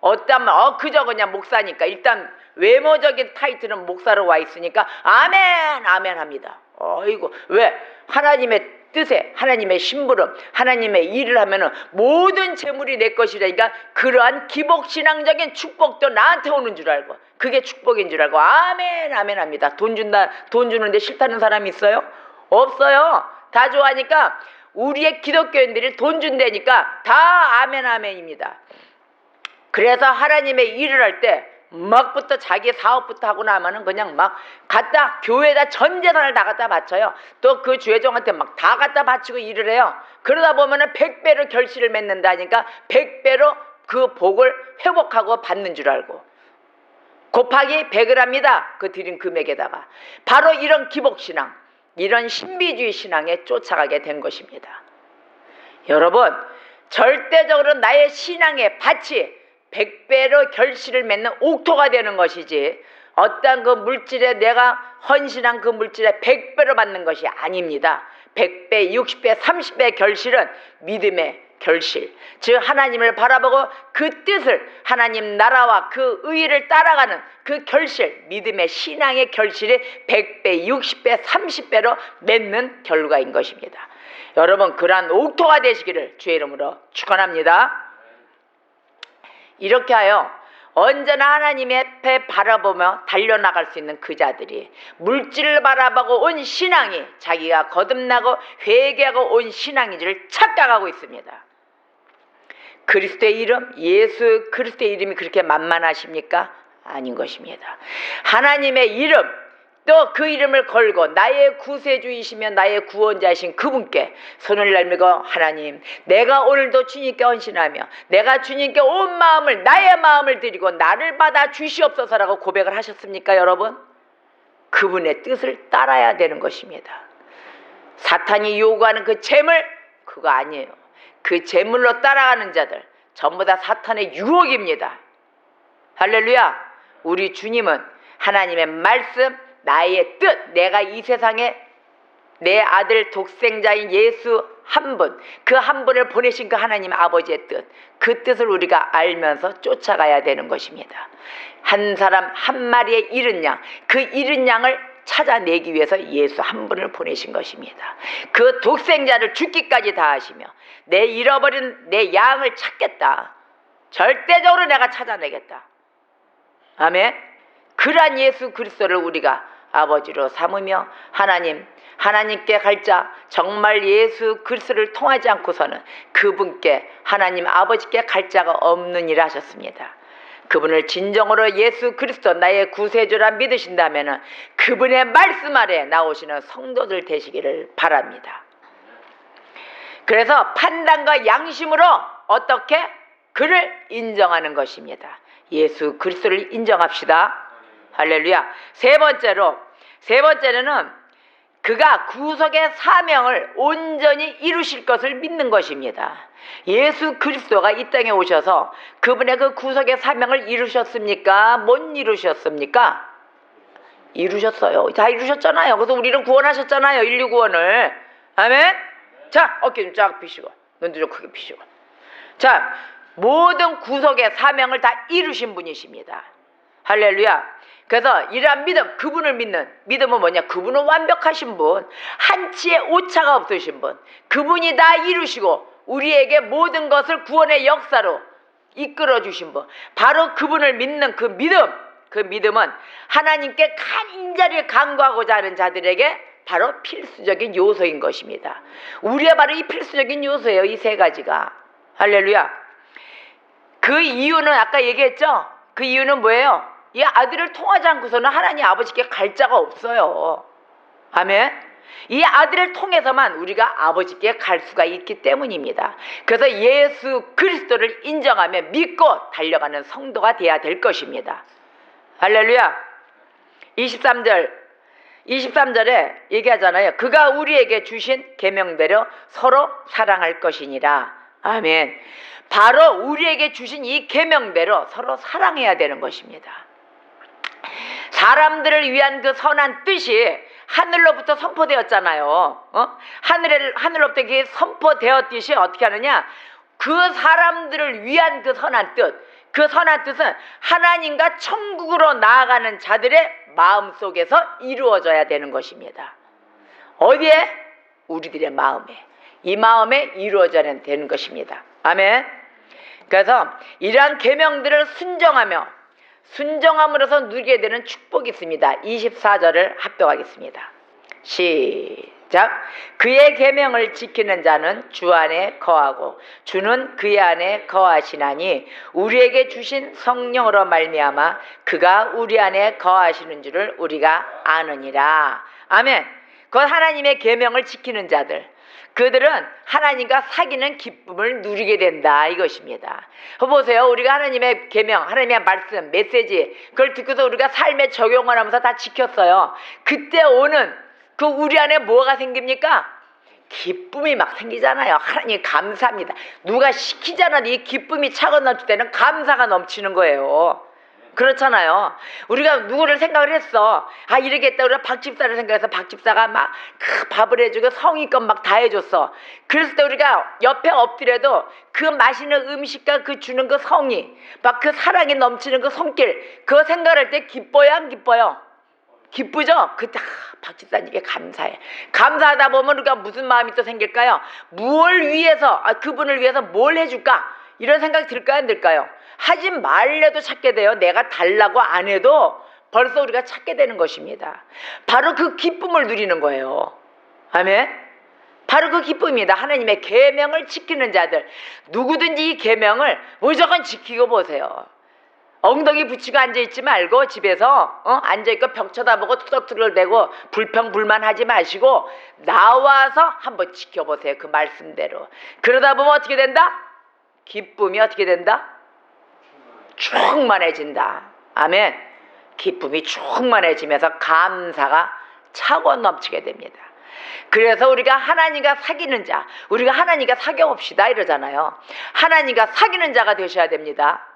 어쩌면 그저 그냥 목사니까 일단 외모적인 타이틀은 목사로 와 있으니까 아멘 아멘 합니다. 이거 왜? 하나님의 뜻에 하나님의 심부름 하나님의 일을 하면은 모든 재물이 내 것이라니까 그러한 기복신앙적인 축복도 나한테 오는 줄 알고 그게 축복인 줄 알고 아멘 아멘 합니다. 돈 주는데 싫다는 사람이 있어요? 없어요. 다 좋아하니까 우리의 기독교인들이 돈 준다니까 다 아멘 아멘입니다. 그래서 하나님의 일을 할 때 막부터 자기 사업부터 하고 나면은 그냥 막 갖다 교회에다 전 재산을 다 갖다 바쳐요. 또 그 주회종한테 막 다 갖다 바치고 일을 해요. 그러다 보면은 100배로 결실을 맺는다니까 100배로 그 복을 회복하고 받는 줄 알고 곱하기 100을 합니다. 그 드린 금액에다가 바로 이런 기복신앙 이런 신비주의 신앙에 쫓아가게 된 것입니다. 여러분 절대적으로 나의 신앙의 밭이 100배로 결실을 맺는 옥토가 되는 것이지 어떤 그 물질에 내가 헌신한 그 물질에 100배로 받는 것이 아닙니다. 100배, 60배, 30배 결실은 믿음의 결실. 즉 하나님을 바라보고 그 뜻을 하나님 나라와 그 의의를 따라가는 그 결실 믿음의 신앙의 결실이 100배, 60배, 30배로 맺는 결과인 것입니다. 여러분 그러한 옥토가 되시기를 주의 이름으로 축원합니다. 이렇게 하여 언제나 하나님의 앞에 바라보며 달려나갈 수 있는 그 자들이 물질을 바라보고 온 신앙이 자기가 거듭나고 회개하고 온 신앙인 줄 착각하고 있습니다. 그리스도의 이름, 예수 그리스도의 이름이 그렇게 만만하십니까? 아닌 것입니다. 하나님의 이름 또 그 이름을 걸고 나의 구세주이시며 나의 구원자이신 그분께 손을 내밀고 하나님 내가 오늘도 주님께 헌신하며 내가 주님께 온 마음을 나의 마음을 드리고 나를 받아 주시옵소서라고 고백을 하셨습니까 여러분? 그분의 뜻을 따라야 되는 것입니다. 사탄이 요구하는 그 재물 그거 아니에요. 그 재물로 따라가는 자들 전부 다 사탄의 유혹입니다. 할렐루야. 우리 주님은 하나님의 말씀 나의 뜻 내가 이 세상에 내 아들 독생자인 예수 한 분 그 한 분을 보내신 그 하나님 아버지의 뜻 그 뜻을 우리가 알면서 쫓아가야 되는 것입니다. 한 사람 한 마리의 잃은 양 그 잃은 양을 찾아내기 위해서 예수 한 분을 보내신 것입니다. 그 독생자를 죽기까지 다하시며 내 잃어버린 내 양을 찾겠다. 절대적으로 내가 찾아내겠다. 아멘. 그러한 예수 그리스도를 우리가 아버지로 삼으며 하나님 하나님께 갈 자, 정말 예수 그리스도를 통하지 않고서는 그분께 하나님 아버지께 갈 자가 없느니라 하셨습니다. 그분을 진정으로 예수 그리스도 나의 구세주라 믿으신다면 그분의 말씀 아래 나오시는 성도들 되시기를 바랍니다. 그래서 판단과 양심으로 어떻게? 그를 인정하는 것입니다. 예수 그리스도를 인정합시다. 할렐루야. 세 번째로는 그가 구속의 사명을 온전히 이루실 것을 믿는 것입니다. 예수 그리스도가 이 땅에 오셔서 그분의 그 구속의 사명을 이루셨습니까? 못 이루셨습니까? 이루셨어요. 다 이루셨잖아요. 그래서 우리를 구원하셨잖아요. 인류 구원을. 아멘. 자, 어깨 좀 쫙 펴시고 눈도 좀 크게 펴시고. 자, 모든 구속의 사명을 다 이루신 분이십니다. 할렐루야. 그래서 이러한 믿음, 그분을 믿는 믿음은 뭐냐? 그분은 완벽하신 분, 한치의 오차가 없으신 분, 그분이 다 이루시고 우리에게 모든 것을 구원의 역사로 이끌어 주신 분, 바로 그분을 믿는 그 믿음은 하나님께 간절히 간구하고자 하는 자들에게 바로 필수적인 요소인 것입니다. 우리가 바로 이 필수적인 요소예요. 이 세 가지가. 할렐루야. 그 이유는 아까 얘기했죠? 그 이유는 뭐예요? 이 아들을 통하지 않고서는 하나님 아버지께 갈 자가 없어요. 아멘. 이 아들을 통해서만 우리가 아버지께 갈 수가 있기 때문입니다. 그래서 예수 그리스도를 인정하며 믿고 달려가는 성도가 되어야 될 것입니다. 할렐루야. 23절에 얘기하잖아요. 그가 우리에게 주신 계명대로 서로 사랑할 것이니라. 아멘. 바로 우리에게 주신 이 계명대로 서로 사랑해야 되는 것입니다. 사람들을 위한 그 선한 뜻이 하늘로부터 선포되었잖아요. 하늘로부터 이게 선포되었듯이 어떻게 하느냐? 그 사람들을 위한 그 선한 뜻, 그 선한 뜻은 하나님과 천국으로 나아가는 자들의 마음속에서 이루어져야 되는 것입니다. 어디에? 우리들의 마음에. 이 마음에 이루어져야 되는 것입니다. 아멘. 그래서 이러한 계명들을 순종함으로써 누리게 되는 축복이 있습니다. 24절을 합독하겠습니다. 시작. 그의 계명을 지키는 자는 주 안에 거하고 주는 그의 안에 거하시나니 우리에게 주신 성령으로 말미암아 그가 우리 안에 거하시는 줄을 우리가 아느니라. 아멘. 곧 하나님의 계명을 지키는 자들, 그들은 하나님과 사귀는 기쁨을 누리게 된다 이것입니다. 보세요. 우리가 하나님의 계명, 하나님의 말씀, 메시지 그걸 듣고서 우리가 삶에 적용을 하면서 다 지켰어요. 그때 오는 그 우리 안에 뭐가 생깁니까? 기쁨이 막 생기잖아요. 하나님 감사합니다. 누가 시키잖아. 이 기쁨이 차고 넘칠 때는 감사가 넘치는 거예요. 그렇잖아요. 우리가 누구를 생각을 했어. 아, 이러겠다. 우리가 박 집사를 생각해서 박 집사가 막 그 밥을 해주고 성의껏 막 다 해줬어. 그랬을 때 우리가 옆에 엎드려도 그 맛있는 음식과 그 주는 그 성의, 막 그 사랑이 넘치는 그 손길, 그거 생각할 때 기뻐요, 안 기뻐요? 기쁘죠? 그때 박 집사님께 감사해. 감사하다 보면 우리가 무슨 마음이 또 생길까요? 무엇을 위해서, 그분을 위해서 뭘 해줄까? 이런 생각이 들까요, 안 들까요? 하지 말래도 찾게 돼요. 내가 달라고 안 해도 벌써 우리가 찾게 되는 것입니다. 바로 그 기쁨을 누리는 거예요. 아멘. 바로 그 기쁨입니다. 하나님의 계명을 지키는 자들, 누구든지 이 계명을 무조건 지키고 보세요. 엉덩이 붙이고 앉아있지 말고 집에서 앉아있고 벽 쳐다보고 투덜투덜대고 불평불만하지 마시고 나와서 한번 지켜보세요. 그 말씀대로. 그러다 보면 어떻게 된다? 기쁨이 어떻게 된다? 충만해진다. 아멘. 기쁨이 충만해지면서 감사가 차고 넘치게 됩니다. 그래서 우리가 하나님과 사귀는 자, 우리가 하나님과 사귀어봅시다 이러잖아요. 하나님과 사귀는 자가 되셔야 됩니다.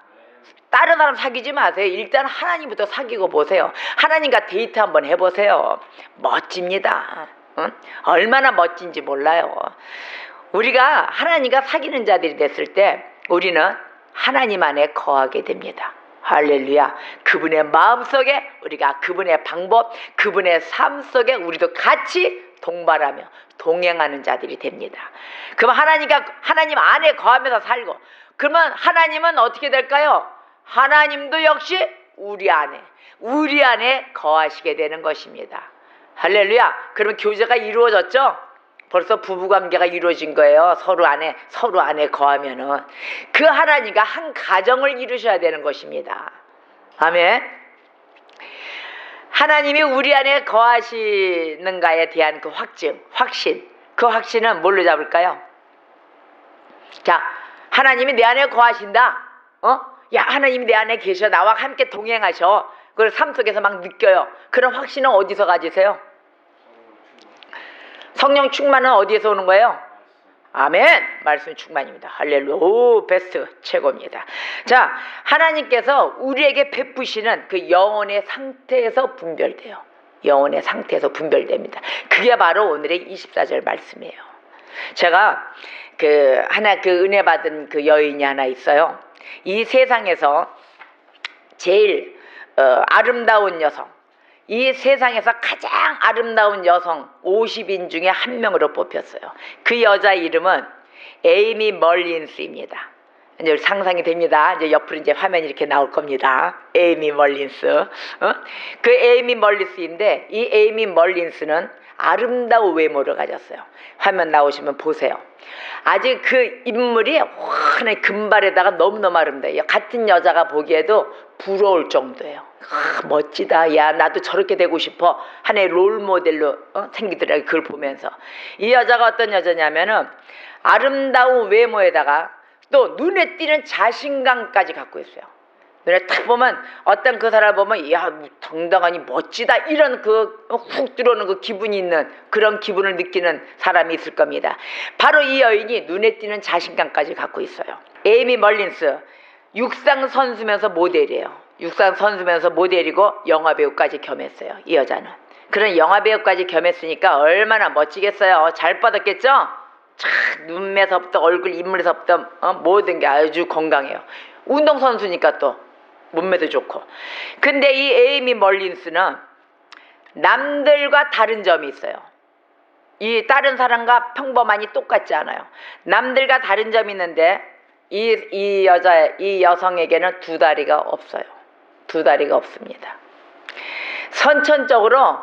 다른 사람 사귀지 마세요. 일단 하나님부터 사귀고 보세요. 하나님과 데이트 한번 해보세요. 멋집니다. 응? 얼마나 멋진지 몰라요. 우리가 하나님과 사귀는 자들이 됐을 때 우리는 하나님 안에 거하게 됩니다. 할렐루야. 그분의 마음속에 우리가 그분의 방법, 그분의 삶 속에 우리도 같이 동반하며 동행하는 자들이 됩니다. 그럼 하나님 안에 거하면서 살고, 그러면 하나님은 어떻게 될까요? 하나님도 역시 우리 안에 거하시게 되는 것입니다. 할렐루야. 그러면 교제가 이루어졌죠? 벌써 부부관계가 이루어진 거예요. 서로 안에 거하면은. 그 하나님과 한 가정을 이루셔야 되는 것입니다. 아멘. 하나님이 우리 안에 거하시는가에 대한 그 확신. 그 확신은 뭘로 잡을까요? 자, 하나님이 내 안에 거하신다. 야, 하나님이 내 안에 계셔. 나와 함께 동행하셔. 그걸 삶 속에서 막 느껴요. 그런 확신은 어디서 가지세요? 성령 충만은 어디에서 오는 거예요? 아멘. 말씀 충만입니다. 할렐루야. 오, 베스트. 최고입니다. 자, 하나님께서 우리에게 베푸시는 그 영혼의 상태에서 분별돼요. 영혼의 상태에서 분별됩니다. 그게 바로 오늘의 24절 말씀이에요. 제가 그 은혜 받은 그 여인이 하나 있어요. 이 세상에서 제일 아름다운 여성, 이 세상에서 가장 아름다운 여성 50인 중에 한 명으로 뽑혔어요. 그 여자 이름은 에이미 멀린스입니다. 이제 상상이 됩니다. 이제 옆으로 이제 화면이 이렇게 나올 겁니다. 에이미 멀린스. 그 에이미 멀린스인데, 이 에이미 멀린스는 아름다운 외모를 가졌어요. 화면 나오시면 보세요. 아직 그 인물이 환한 금발에다가 너무너무 아름다워요. 같은 여자가 보기에도 부러울 정도예요. 멋지다. 야, 나도 저렇게 되고 싶어. 하나의 롤 모델로 생기더라고요. 그걸 보면서. 이 여자가 어떤 여자냐면은 아름다운 외모에다가 또 눈에 띄는 자신감까지 갖고 있어요. 눈에 탁 보면 어떤 그 사람을 보면 야, 당당하니 멋지다, 이런 그 훅 들어오는 그 기분이 있는, 그런 기분을 느끼는 사람이 있을 겁니다. 바로 이 여인이 눈에 띄는 자신감까지 갖고 있어요. 에이미 멀린스, 육상 선수면서 모델이에요. 육상 선수면서 모델이고 영화배우까지 겸했어요. 이 여자는. 그런 영화배우까지 겸했으니까 얼마나 멋지겠어요. 잘 뻗었겠죠? 눈매서부터 얼굴, 인물에서부터 모든 게 아주 건강해요. 운동선수니까 또 몸매도 좋고. 근데 이 에이미 멀린스는 남들과 다른 점이 있어요. 이 다른 사람과 평범하니 똑같지 않아요. 남들과 다른 점이 있는데 이 여성에게는 두 다리가 없어요. 두 다리가 없습니다. 선천적으로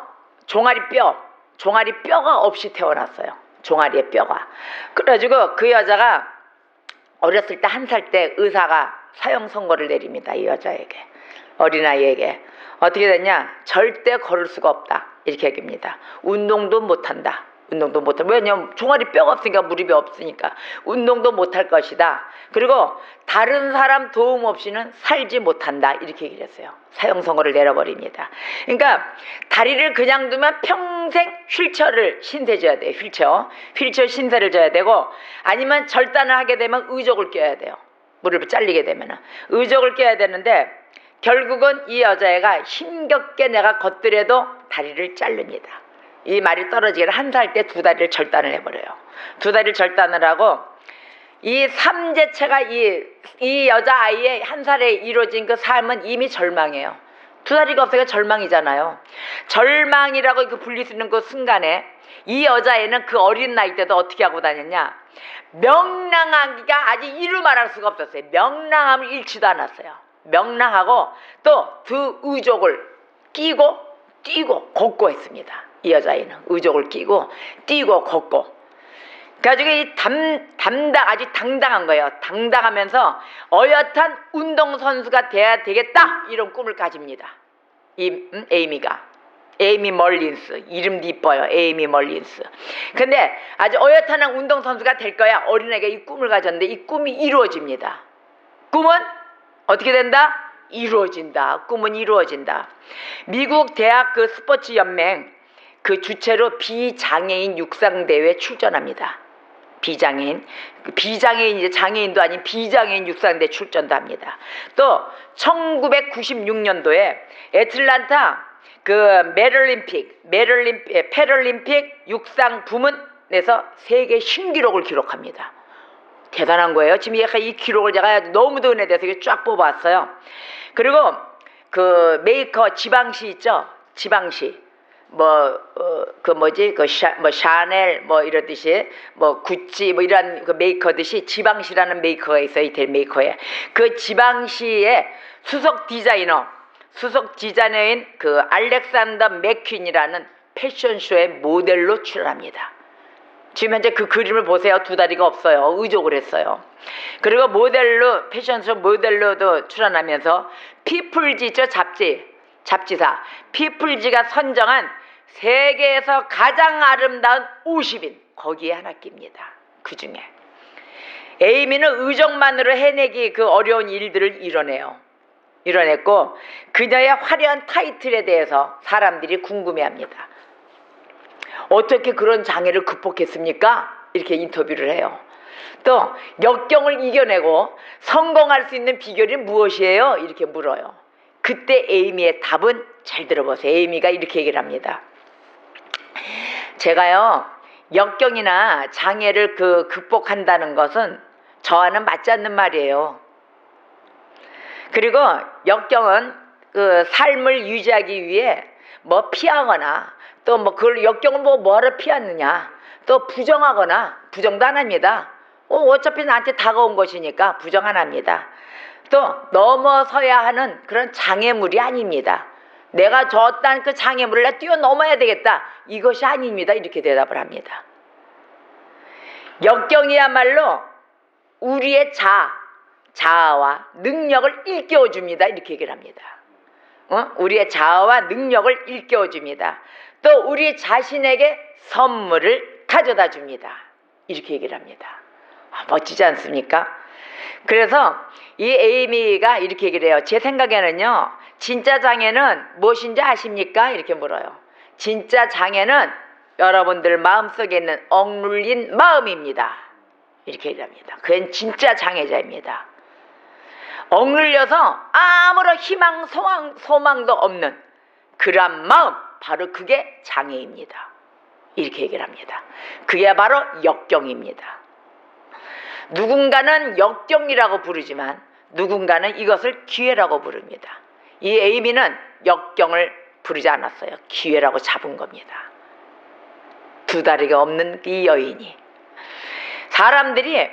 종아리뼈가 없이 태어났어요. 종아리의 뼈가. 그래가지고 그 여자가 어렸을 때 1살 때 의사가 사형 선고를 내립니다. 이 여자에게, 어린아이에게. 어떻게 됐냐? 절대 걸을 수가 없다, 이렇게 얘기합니다. 운동도 못한다. 왜냐면 종아리 뼈가 없으니까, 무릎이 없으니까 운동도 못할 것이다. 그리고 다른 사람 도움 없이는 살지 못한다, 이렇게 얘기를 했어요. 사형 선고를 내려버립니다. 그러니까 다리를 그냥 두면 평생 휠체어를 신세줘야 돼요. 휠체어 신세를 져야 되고, 아니면 절단을 하게 되면 의족을 껴야 돼요. 무릎을 잘리게 되면 의족을 껴야 되는데, 결국은 이 여자애가 힘겹게 내가 걷더라도 다리를 자릅니다. 이 말이 떨어지기를 1살 때 2다리를 절단을 해버려요. 2다리를 절단을 하고, 이 삼재체가 이 여자아이의 1살에 이루어진 그 삶은 이미 절망이에요. 2다리가 없으니까 절망이잖아요. 절망이라고 그 불릴 수 있는 그 순간에 이 여자애는 그 어린 나이 때도 어떻게 하고 다녔냐? 명랑하기가 아직 이루 말할 수가 없었어요. 명랑함을 잃지도 않았어요. 명랑하고 또 두 의족을 끼고 뛰고 걷고 했습니다. 이 여자애는 의족을 끼고 뛰고 걷고. 그래가지고 아주 당당한 거예요. 당당하면서 어엿한 운동선수가 돼야 되겠다, 이런 꿈을 가집니다. 이 에이미 멀린스, 이름도 이뻐요. 에이미 멀린스. 근데 아주 어엿한 운동선수가 될 거야. 어린애가 이 꿈을 가졌는데 이 꿈이 이루어집니다. 꿈은 어떻게 된다? 이루어진다. 꿈은 이루어진다. 미국 대학 그 스포츠 연맹 그 주최로 비장애인 육상대회 출전합니다. 비장애인 이제 장애인도 아닌 비장애인 육상대 출전도 합니다. 또 1996년도에 애틀란타 그 패럴림픽 육상 부문에서 세계 신기록을 기록합니다. 대단한 거예요. 지금 약간 이 기록을 제가 너무도 은혜돼서 쫙 뽑아왔어요. 그리고 그 메이커 지방시 있죠? 지방시. 샤넬 이러듯이 구찌 이런 그 메이커듯이 지방시라는 메이커가 있어요. 이태리 메이커에. 그 지방시의 수석 디자이너인 그 알렉산더 맥퀸이라는 패션쇼의 모델로 출연합니다. 지금 현재 그 그림을 보세요. 두 다리가 없어요. 의족을 했어요. 그리고 모델로, 패션쇼 모델로도 출연하면서 피플지죠, 잡지사 피플지가 선정한 세계에서 가장 아름다운 50인 거기에 하나 낍니다. 그 중에 에이미는 의족만으로 해내기 그 어려운 일들을 이뤄냈고 그녀의 화려한 타이틀에 대해서 사람들이 궁금해합니다. 어떻게 그런 장애를 극복했습니까? 이렇게 인터뷰를 해요. 또 역경을 이겨내고 성공할 수 있는 비결이 무엇이에요? 이렇게 물어요. 그때 에이미의 답은 잘 들어보세요. 에이미가 이렇게 얘기를 합니다. 제가요, 역경이나 장애를 극복한다는 것은 저와는 맞지 않는 말이에요. 그리고 역경은 그 삶을 유지하기 위해 뭐 피하거나 또 뭐 그걸 역경을 뭐하러 피하느냐 또 부정하거나 부정도 안 합니다. 어차피 나한테 다가온 것이니까 부정 안 합니다. 또 넘어서야 하는 그런 장애물이 아닙니다. 내가 졌다는 그 장애물을 내가 뛰어넘어야 되겠다. 이것이 아닙니다. 이렇게 대답을 합니다. 역경이야말로 우리의 자아와 능력을 일깨워줍니다. 이렇게 얘기를 합니다. 우리의 자아와 능력을 일깨워줍니다. 또 우리 자신에게 선물을 가져다 줍니다. 이렇게 얘기를 합니다. 멋지지 않습니까? 그래서 이 에이미가 이렇게 얘기를 해요. 제 생각에는요, 진짜 장애는 무엇인지 아십니까? 이렇게 물어요. 진짜 장애는 여러분들 마음속에 있는 억눌린 마음입니다. 이렇게 얘기합니다. 그건 진짜 장애자입니다. 억눌려서 아무런 희망, 소망도 없는 그런 마음, 바로 그게 장애입니다. 이렇게 얘기를 합니다. 그게 바로 역경입니다. 누군가는 역경이라고 부르지만 누군가는 이것을 기회라고 부릅니다. 이 에이미는 역경을 부르지 않았어요. 기회라고 잡은 겁니다. 두 다리가 없는 이 여인이 사람들이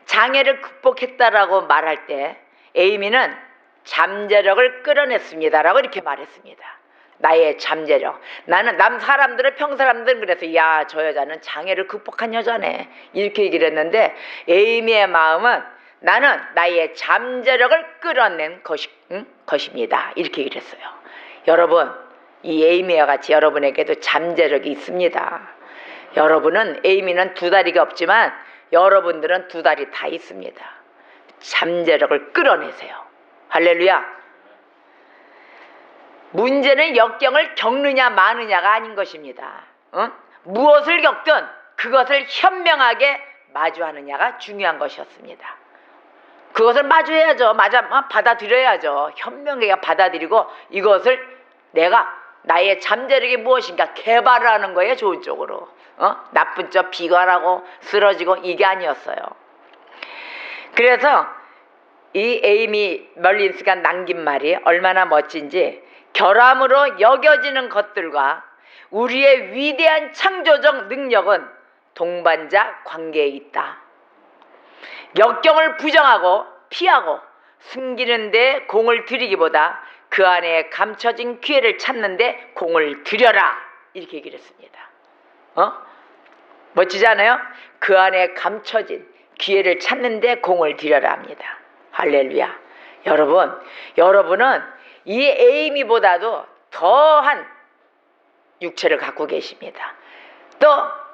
장애를 극복했다라고 말할 때 에이미는 잠재력을 끌어냈습니다라고 이렇게 말했습니다. 나의 잠재력. 평사람들은 그래서 야, 저 여자는 장애를 극복한 여자네 이렇게 얘기를 했는데 에이미의 마음은 나는 나의 잠재력을 끌어낸 것입니다. 이렇게 얘기를 했어요. 여러분, 이 에이미와 같이 여러분에게도 잠재력이 있습니다. 에이미는 두 다리가 없지만 여러분들은 두 다리 다 있습니다. 잠재력을 끌어내세요. 할렐루야. 문제는 역경을 겪느냐 마느냐가 아닌 것입니다. 무엇을 겪든 그것을 현명하게 마주하느냐가 중요한 것이었습니다. 그것을 마주해야죠. 받아들여야죠. 현명하게 받아들이고 이것을 나의 잠재력이 무엇인가 개발을 하는 거예요. 좋은 쪽으로. 나쁜 쪽 비관하고 쓰러지고 이게 아니었어요. 그래서 이 에이미 멀린스가 남긴 말이 얼마나 멋진지, 결함으로 여겨지는 것들과 우리의 위대한 창조적 능력은 동반자 관계에 있다. 역경을 부정하고 피하고 숨기는 데 공을 들이기보다 그 안에 감춰진 기회를 찾는 데 공을 들여라. 이렇게 얘기를 했습니다. 멋지지 않아요? 그 안에 감춰진 기회를 찾는 데 공을 들여라 합니다. 할렐루야. 여러분은 이 에이미보다도 더한 육체를 갖고 계십니다. 또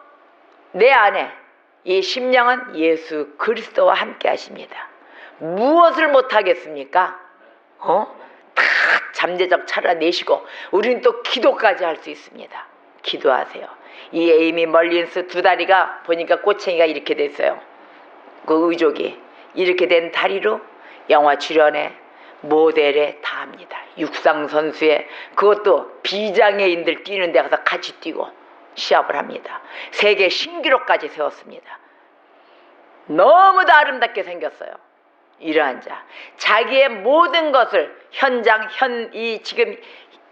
내 안에 이 심령은 예수 그리스도와 함께 하십니다. 무엇을 못하겠습니까? 다 잠재적 차려내시고 우리는 또 기도까지 할 수 있습니다. 기도하세요. 이 에이미 멀린스 두 다리가 보니까 꼬챙이가 이렇게 됐어요. 그 의족이 이렇게 된 다리로 영화 출연에 모델에 다 합니다. 육상 선수에, 그것도 비장애인들 뛰는 데 가서 같이 뛰고 시합을 합니다. 세계 신기록까지 세웠습니다. 너무도 아름답게 생겼어요. 이러한 자, 자기의 모든 것을 지금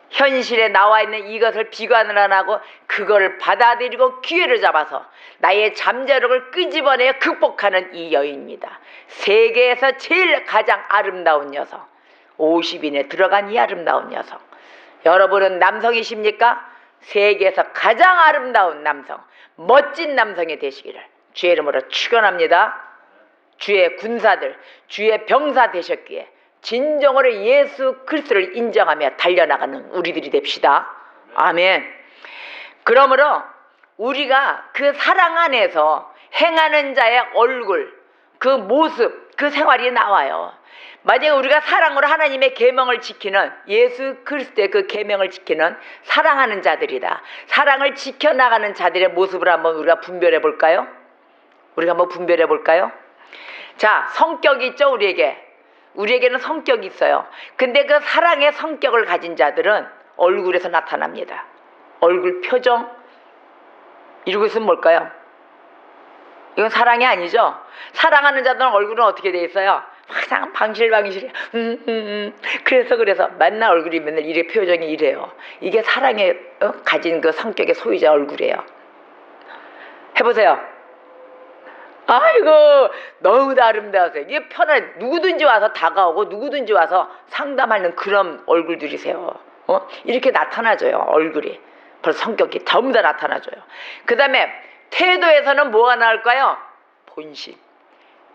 현실에 나와 있는 이것을 비관을 안 하고 그걸 받아들이고 기회를 잡아서 나의 잠재력을 끄집어내어 극복하는 이 여인입니다. 세계에서 제일 가장 아름다운 여성, 50인에 들어간 이 아름다운 여성. 여러분은 남성이십니까? 세계에서 가장 아름다운 남성, 멋진 남성이 되시기를 주의 이름으로 축원합니다. 주의 군사들, 주의 병사 되셨기에 진정으로 예수 그리스도를 인정하며 달려나가는 우리들이 됩시다. 아멘. 그러므로 우리가 그 사랑 안에서 행하는 자의 얼굴, 그 모습, 그 생활이 나와요. 만약에 우리가 사랑으로 하나님의 계명을 지키는, 예수 그리스도의 그 계명을 지키는 사랑하는 자들이다. 사랑을 지켜나가는 자들의 모습을 한번 우리가 분별해 볼까요? 우리가 한번 분별해 볼까요? 자, 성격이 있죠, 우리에게는 성격이 있어요. 근데 그 사랑의 성격을 가진 자들은 얼굴에서 나타납니다. 얼굴 표정. 이러고 있으면 뭘까요? 이건 사랑이 아니죠. 사랑하는 자들은 얼굴은 어떻게 돼 있어요? 항상 방실방실해. 그래서 맨날 얼굴이 맨날 이래, 표정이 이래요. 이게 사랑에 가진 그 성격의 소유자 얼굴이에요. 해보세요. 아이고, 너무나 아름다우세요. 이게 편안해. 누구든지 와서 다가오고 누구든지 와서 상담하는 그런 얼굴들이세요. 이렇게 나타나줘요, 얼굴이. 벌써 성격이 전부 다 나타나줘요. 그 다음에 태도에서는 뭐가 나올까요? 본심.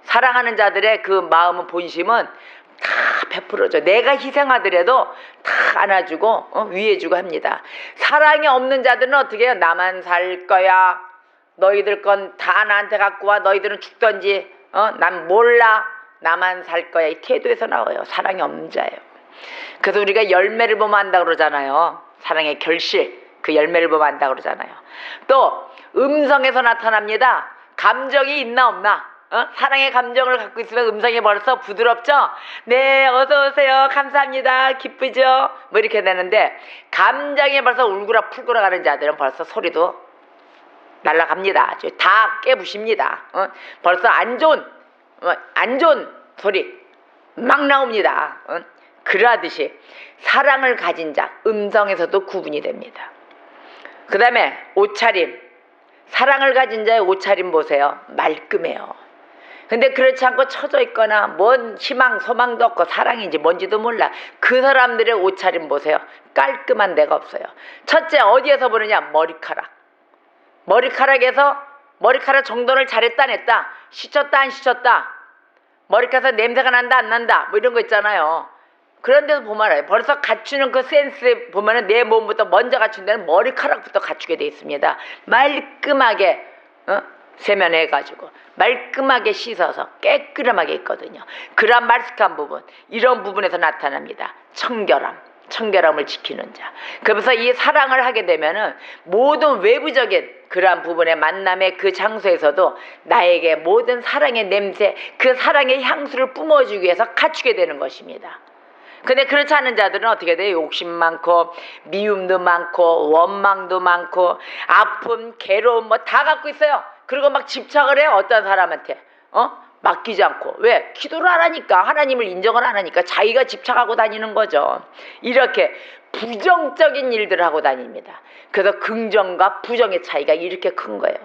사랑하는 자들의 그 마음은, 본심은 다 베풀어줘. 내가 희생하더라도 다 안아주고 위해주고 합니다. 사랑이 없는 자들은 어떻게 해요? 나만 살 거야. 너희들 건 다 나한테 갖고 와. 너희들은 죽던지. 난 몰라. 나만 살 거야. 이 태도에서 나와요. 사랑이 없는 자예요. 그래서 우리가 열매를 보면 안다 그러잖아요. 사랑의 결실, 그 열매를 보면 안다 그러잖아요. 또 음성에서 나타납니다. 감정이 있나 없나. 사랑의 감정을 갖고 있으면 음성이 벌써 부드럽죠. 네, 어서 오세요. 감사합니다. 기쁘죠. 뭐 이렇게 되는데, 감정이 벌써 울그라 풀그라 가는 자들은 벌써 소리도 날아갑니다. 다 깨부십니다. 벌써 안 좋은 소리 막 나옵니다. 그러하듯이 사랑을 가진 자, 음성에서도 구분이 됩니다. 그 다음에 옷차림. 사랑을 가진 자의 옷차림 보세요. 말끔해요. 근데 그렇지 않고 처져 있거나 뭔 희망 소망도 없고 사랑인지 뭔지도 몰라. 그 사람들의 옷차림 보세요. 깔끔한 데가 없어요. 첫째, 어디에서 보느냐? 머리카락에서 머리카락 정돈을 잘했다 안 했다, 씻었다 안 씻었다, 머리카락에서 냄새가 난다 안 난다, 뭐 이런 거 있잖아요. 그런 데서 보면 알아요. 벌써 갖추는 그 센스 보면은 내 몸부터 먼저 갖춘 데는 머리카락부터 갖추게 돼 있습니다. 말끔하게 세면해가지고 말끔하게 씻어서 깨끗하게 있거든요. 그런 말쑥한 부분, 이런 부분에서 나타납니다. 청결함을 지키는 자. 그래서 이 사랑을 하게 되면은 모든 외부적인 그러한 부분의 만남의 그 장소에서도 나에게 모든 사랑의 냄새, 그 사랑의 향수를 뿜어주기 위해서 갖추게 되는 것입니다. 근데 그렇지 않은 자들은 어떻게 돼요? 욕심 많고 미움도 많고 원망도 많고 아픔, 괴로움 뭐 다 갖고 있어요. 그리고 막 집착을 해요. 어떤 사람한테 맡기지 않고. 왜? 기도를 안 하니까, 하나님을 인정을 안 하니까 자기가 집착하고 다니는 거죠. 이렇게 부정적인 일들을 하고 다닙니다. 그래서 긍정과 부정의 차이가 이렇게 큰 거예요.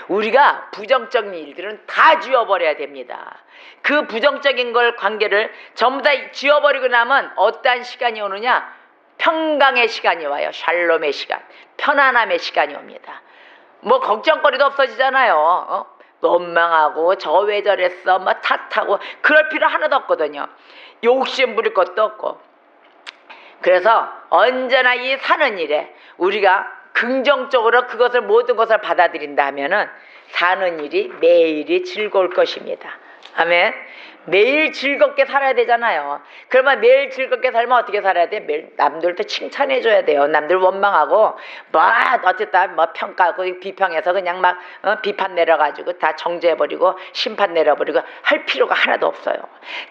우리가 부정적인 일들은 다 지워버려야 됩니다. 그 부정적인 걸, 관계를 전부 다 지워버리고 나면 어떠한 시간이 오느냐? 평강의 시간이 와요. 샬롬의 시간, 편안함의 시간이 옵니다. 뭐 걱정거리도 없어지잖아요. 원망하고 저 왜 저랬어 뭐 탓하고 그럴 필요 하나도 없거든요. 욕심 부릴 것도 없고. 그래서 언제나 이 사는 일에 우리가 긍정적으로 그것을, 모든 것을 받아들인다 하면은 사는 일이 매일이 즐거울 것입니다. 아멘. 매일 즐겁게 살아야 되잖아요. 그러면 매일 즐겁게 살면 어떻게 살아야 돼? 매일 남들도 칭찬해줘야 돼요. 남들 원망하고 뭐 어쨌다 뭐 평가하고 비평해서 그냥 막 비판 내려가지고 다 정죄해버리고 심판 내려버리고 할 필요가 하나도 없어요.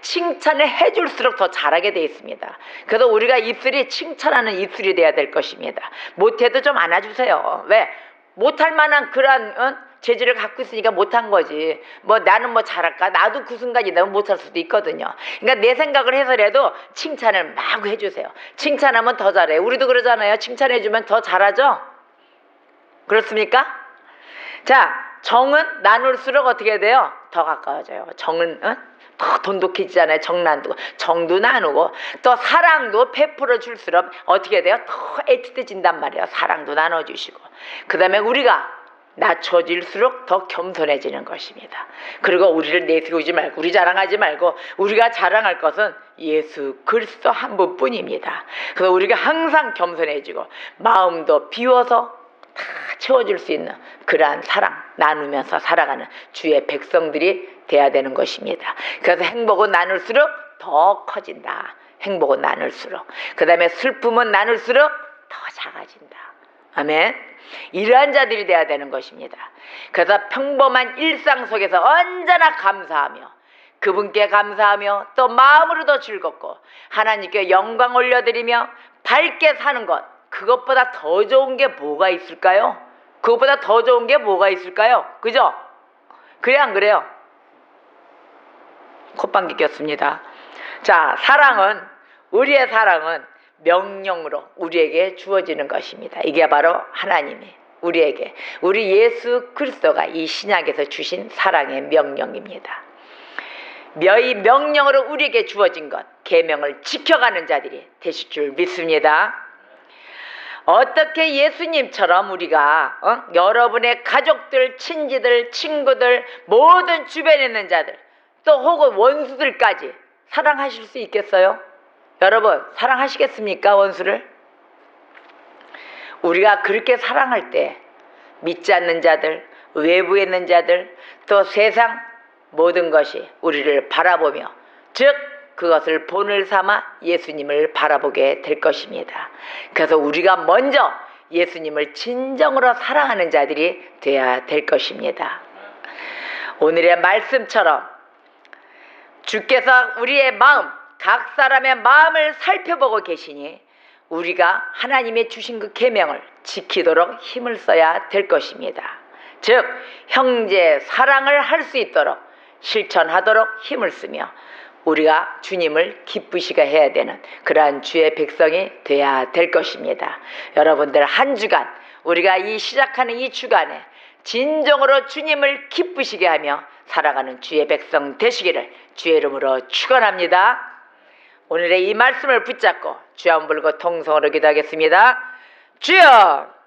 칭찬을 해줄수록 더 잘하게 돼 있습니다. 그래서 우리가 입술이 칭찬하는 입술이 돼야 될 것입니다. 못해도 좀 안아주세요. 왜? 못할 만한 그런 재질을 갖고 있으니까 못한 거지. 뭐 나는 뭐 잘할까? 나도 그 순간이 되면 못할 수도 있거든요. 그러니까 내 생각을 해서라도 칭찬을 마구 해주세요. 칭찬하면 더 잘해. 우리도 그러잖아요. 칭찬해주면 더 잘하죠? 그렇습니까? 자, 정은 나눌수록 어떻게 돼요? 더 가까워져요. 정은 더 돈독해지잖아요. 정도 나누고 또 사랑도 베풀어 줄수록 어떻게 돼요? 더 애틋해진단 말이에요. 사랑도 나눠주시고 그 다음에 우리가 낮춰질수록 더 겸손해지는 것입니다. 그리고 우리를 내세우지 말고 우리 자랑하지 말고 우리가 자랑할 것은 예수 그리스도 한 분뿐입니다. 그래서 우리가 항상 겸손해지고 마음도 비워서 다 채워줄 수 있는 그러한 사랑 나누면서 살아가는 주의 백성들이 돼야 되는 것입니다. 그래서 행복은 나눌수록 더 커진다. 행복은 나눌수록 그 다음에 슬픔은 나눌수록 더 작아진다. 아멘. 이러한 자들이 돼야 되는 것입니다. 그래서 평범한 일상 속에서 언제나 감사하며 그분께 감사하며 또 마음으로도 즐겁고 하나님께 영광 올려드리며 밝게 사는 것, 그것보다 더 좋은 게 뭐가 있을까요? 그것보다 더 좋은 게 뭐가 있을까요? 그죠? 그래 안 그래요? 콧방귀 꼈습니다. 자, 우리의 사랑은 명령으로 우리에게 주어지는 것입니다. 이게 바로 하나님이 우리 예수 그리스도가 이 신약에서 주신 사랑의 명령입니다. 이 명령으로 우리에게 주어진 것, 계명을 지켜가는 자들이 되실 줄 믿습니다. 어떻게 예수님처럼 우리가 여러분의 가족들, 친지들, 친구들, 모든 주변에 있는 자들 또 혹은 원수들까지 사랑하실 수 있겠어요? 여러분 사랑하시겠습니까? 원수를? 우리가 그렇게 사랑할 때 믿지 않는 자들, 외부에 있는 자들, 또 세상 모든 것이 우리를 바라보며 즉 그것을 본을 삼아 예수님을 바라보게 될 것입니다. 그래서 우리가 먼저 예수님을 진정으로 사랑하는 자들이 되어야 될 것입니다. 오늘의 말씀처럼 주께서 우리의 마음, 각 사람의 마음을 살펴보고 계시니 우리가 하나님의 주신 그 계명을 지키도록 힘을 써야 될 것입니다. 즉 형제 사랑을 할 수 있도록 실천하도록 힘을 쓰며 우리가 주님을 기쁘시게 해야 되는 그러한 주의 백성이 되어야 될 것입니다. 여러분들 한 주간 우리가 시작하는 이 주간에 진정으로 주님을 기쁘시게 하며 살아가는 주의 백성 되시기를 주의 이름으로 축원합니다. 오늘의 이 말씀을 붙잡고 주여 한번 불고 통성으로 기도하겠습니다. 주여!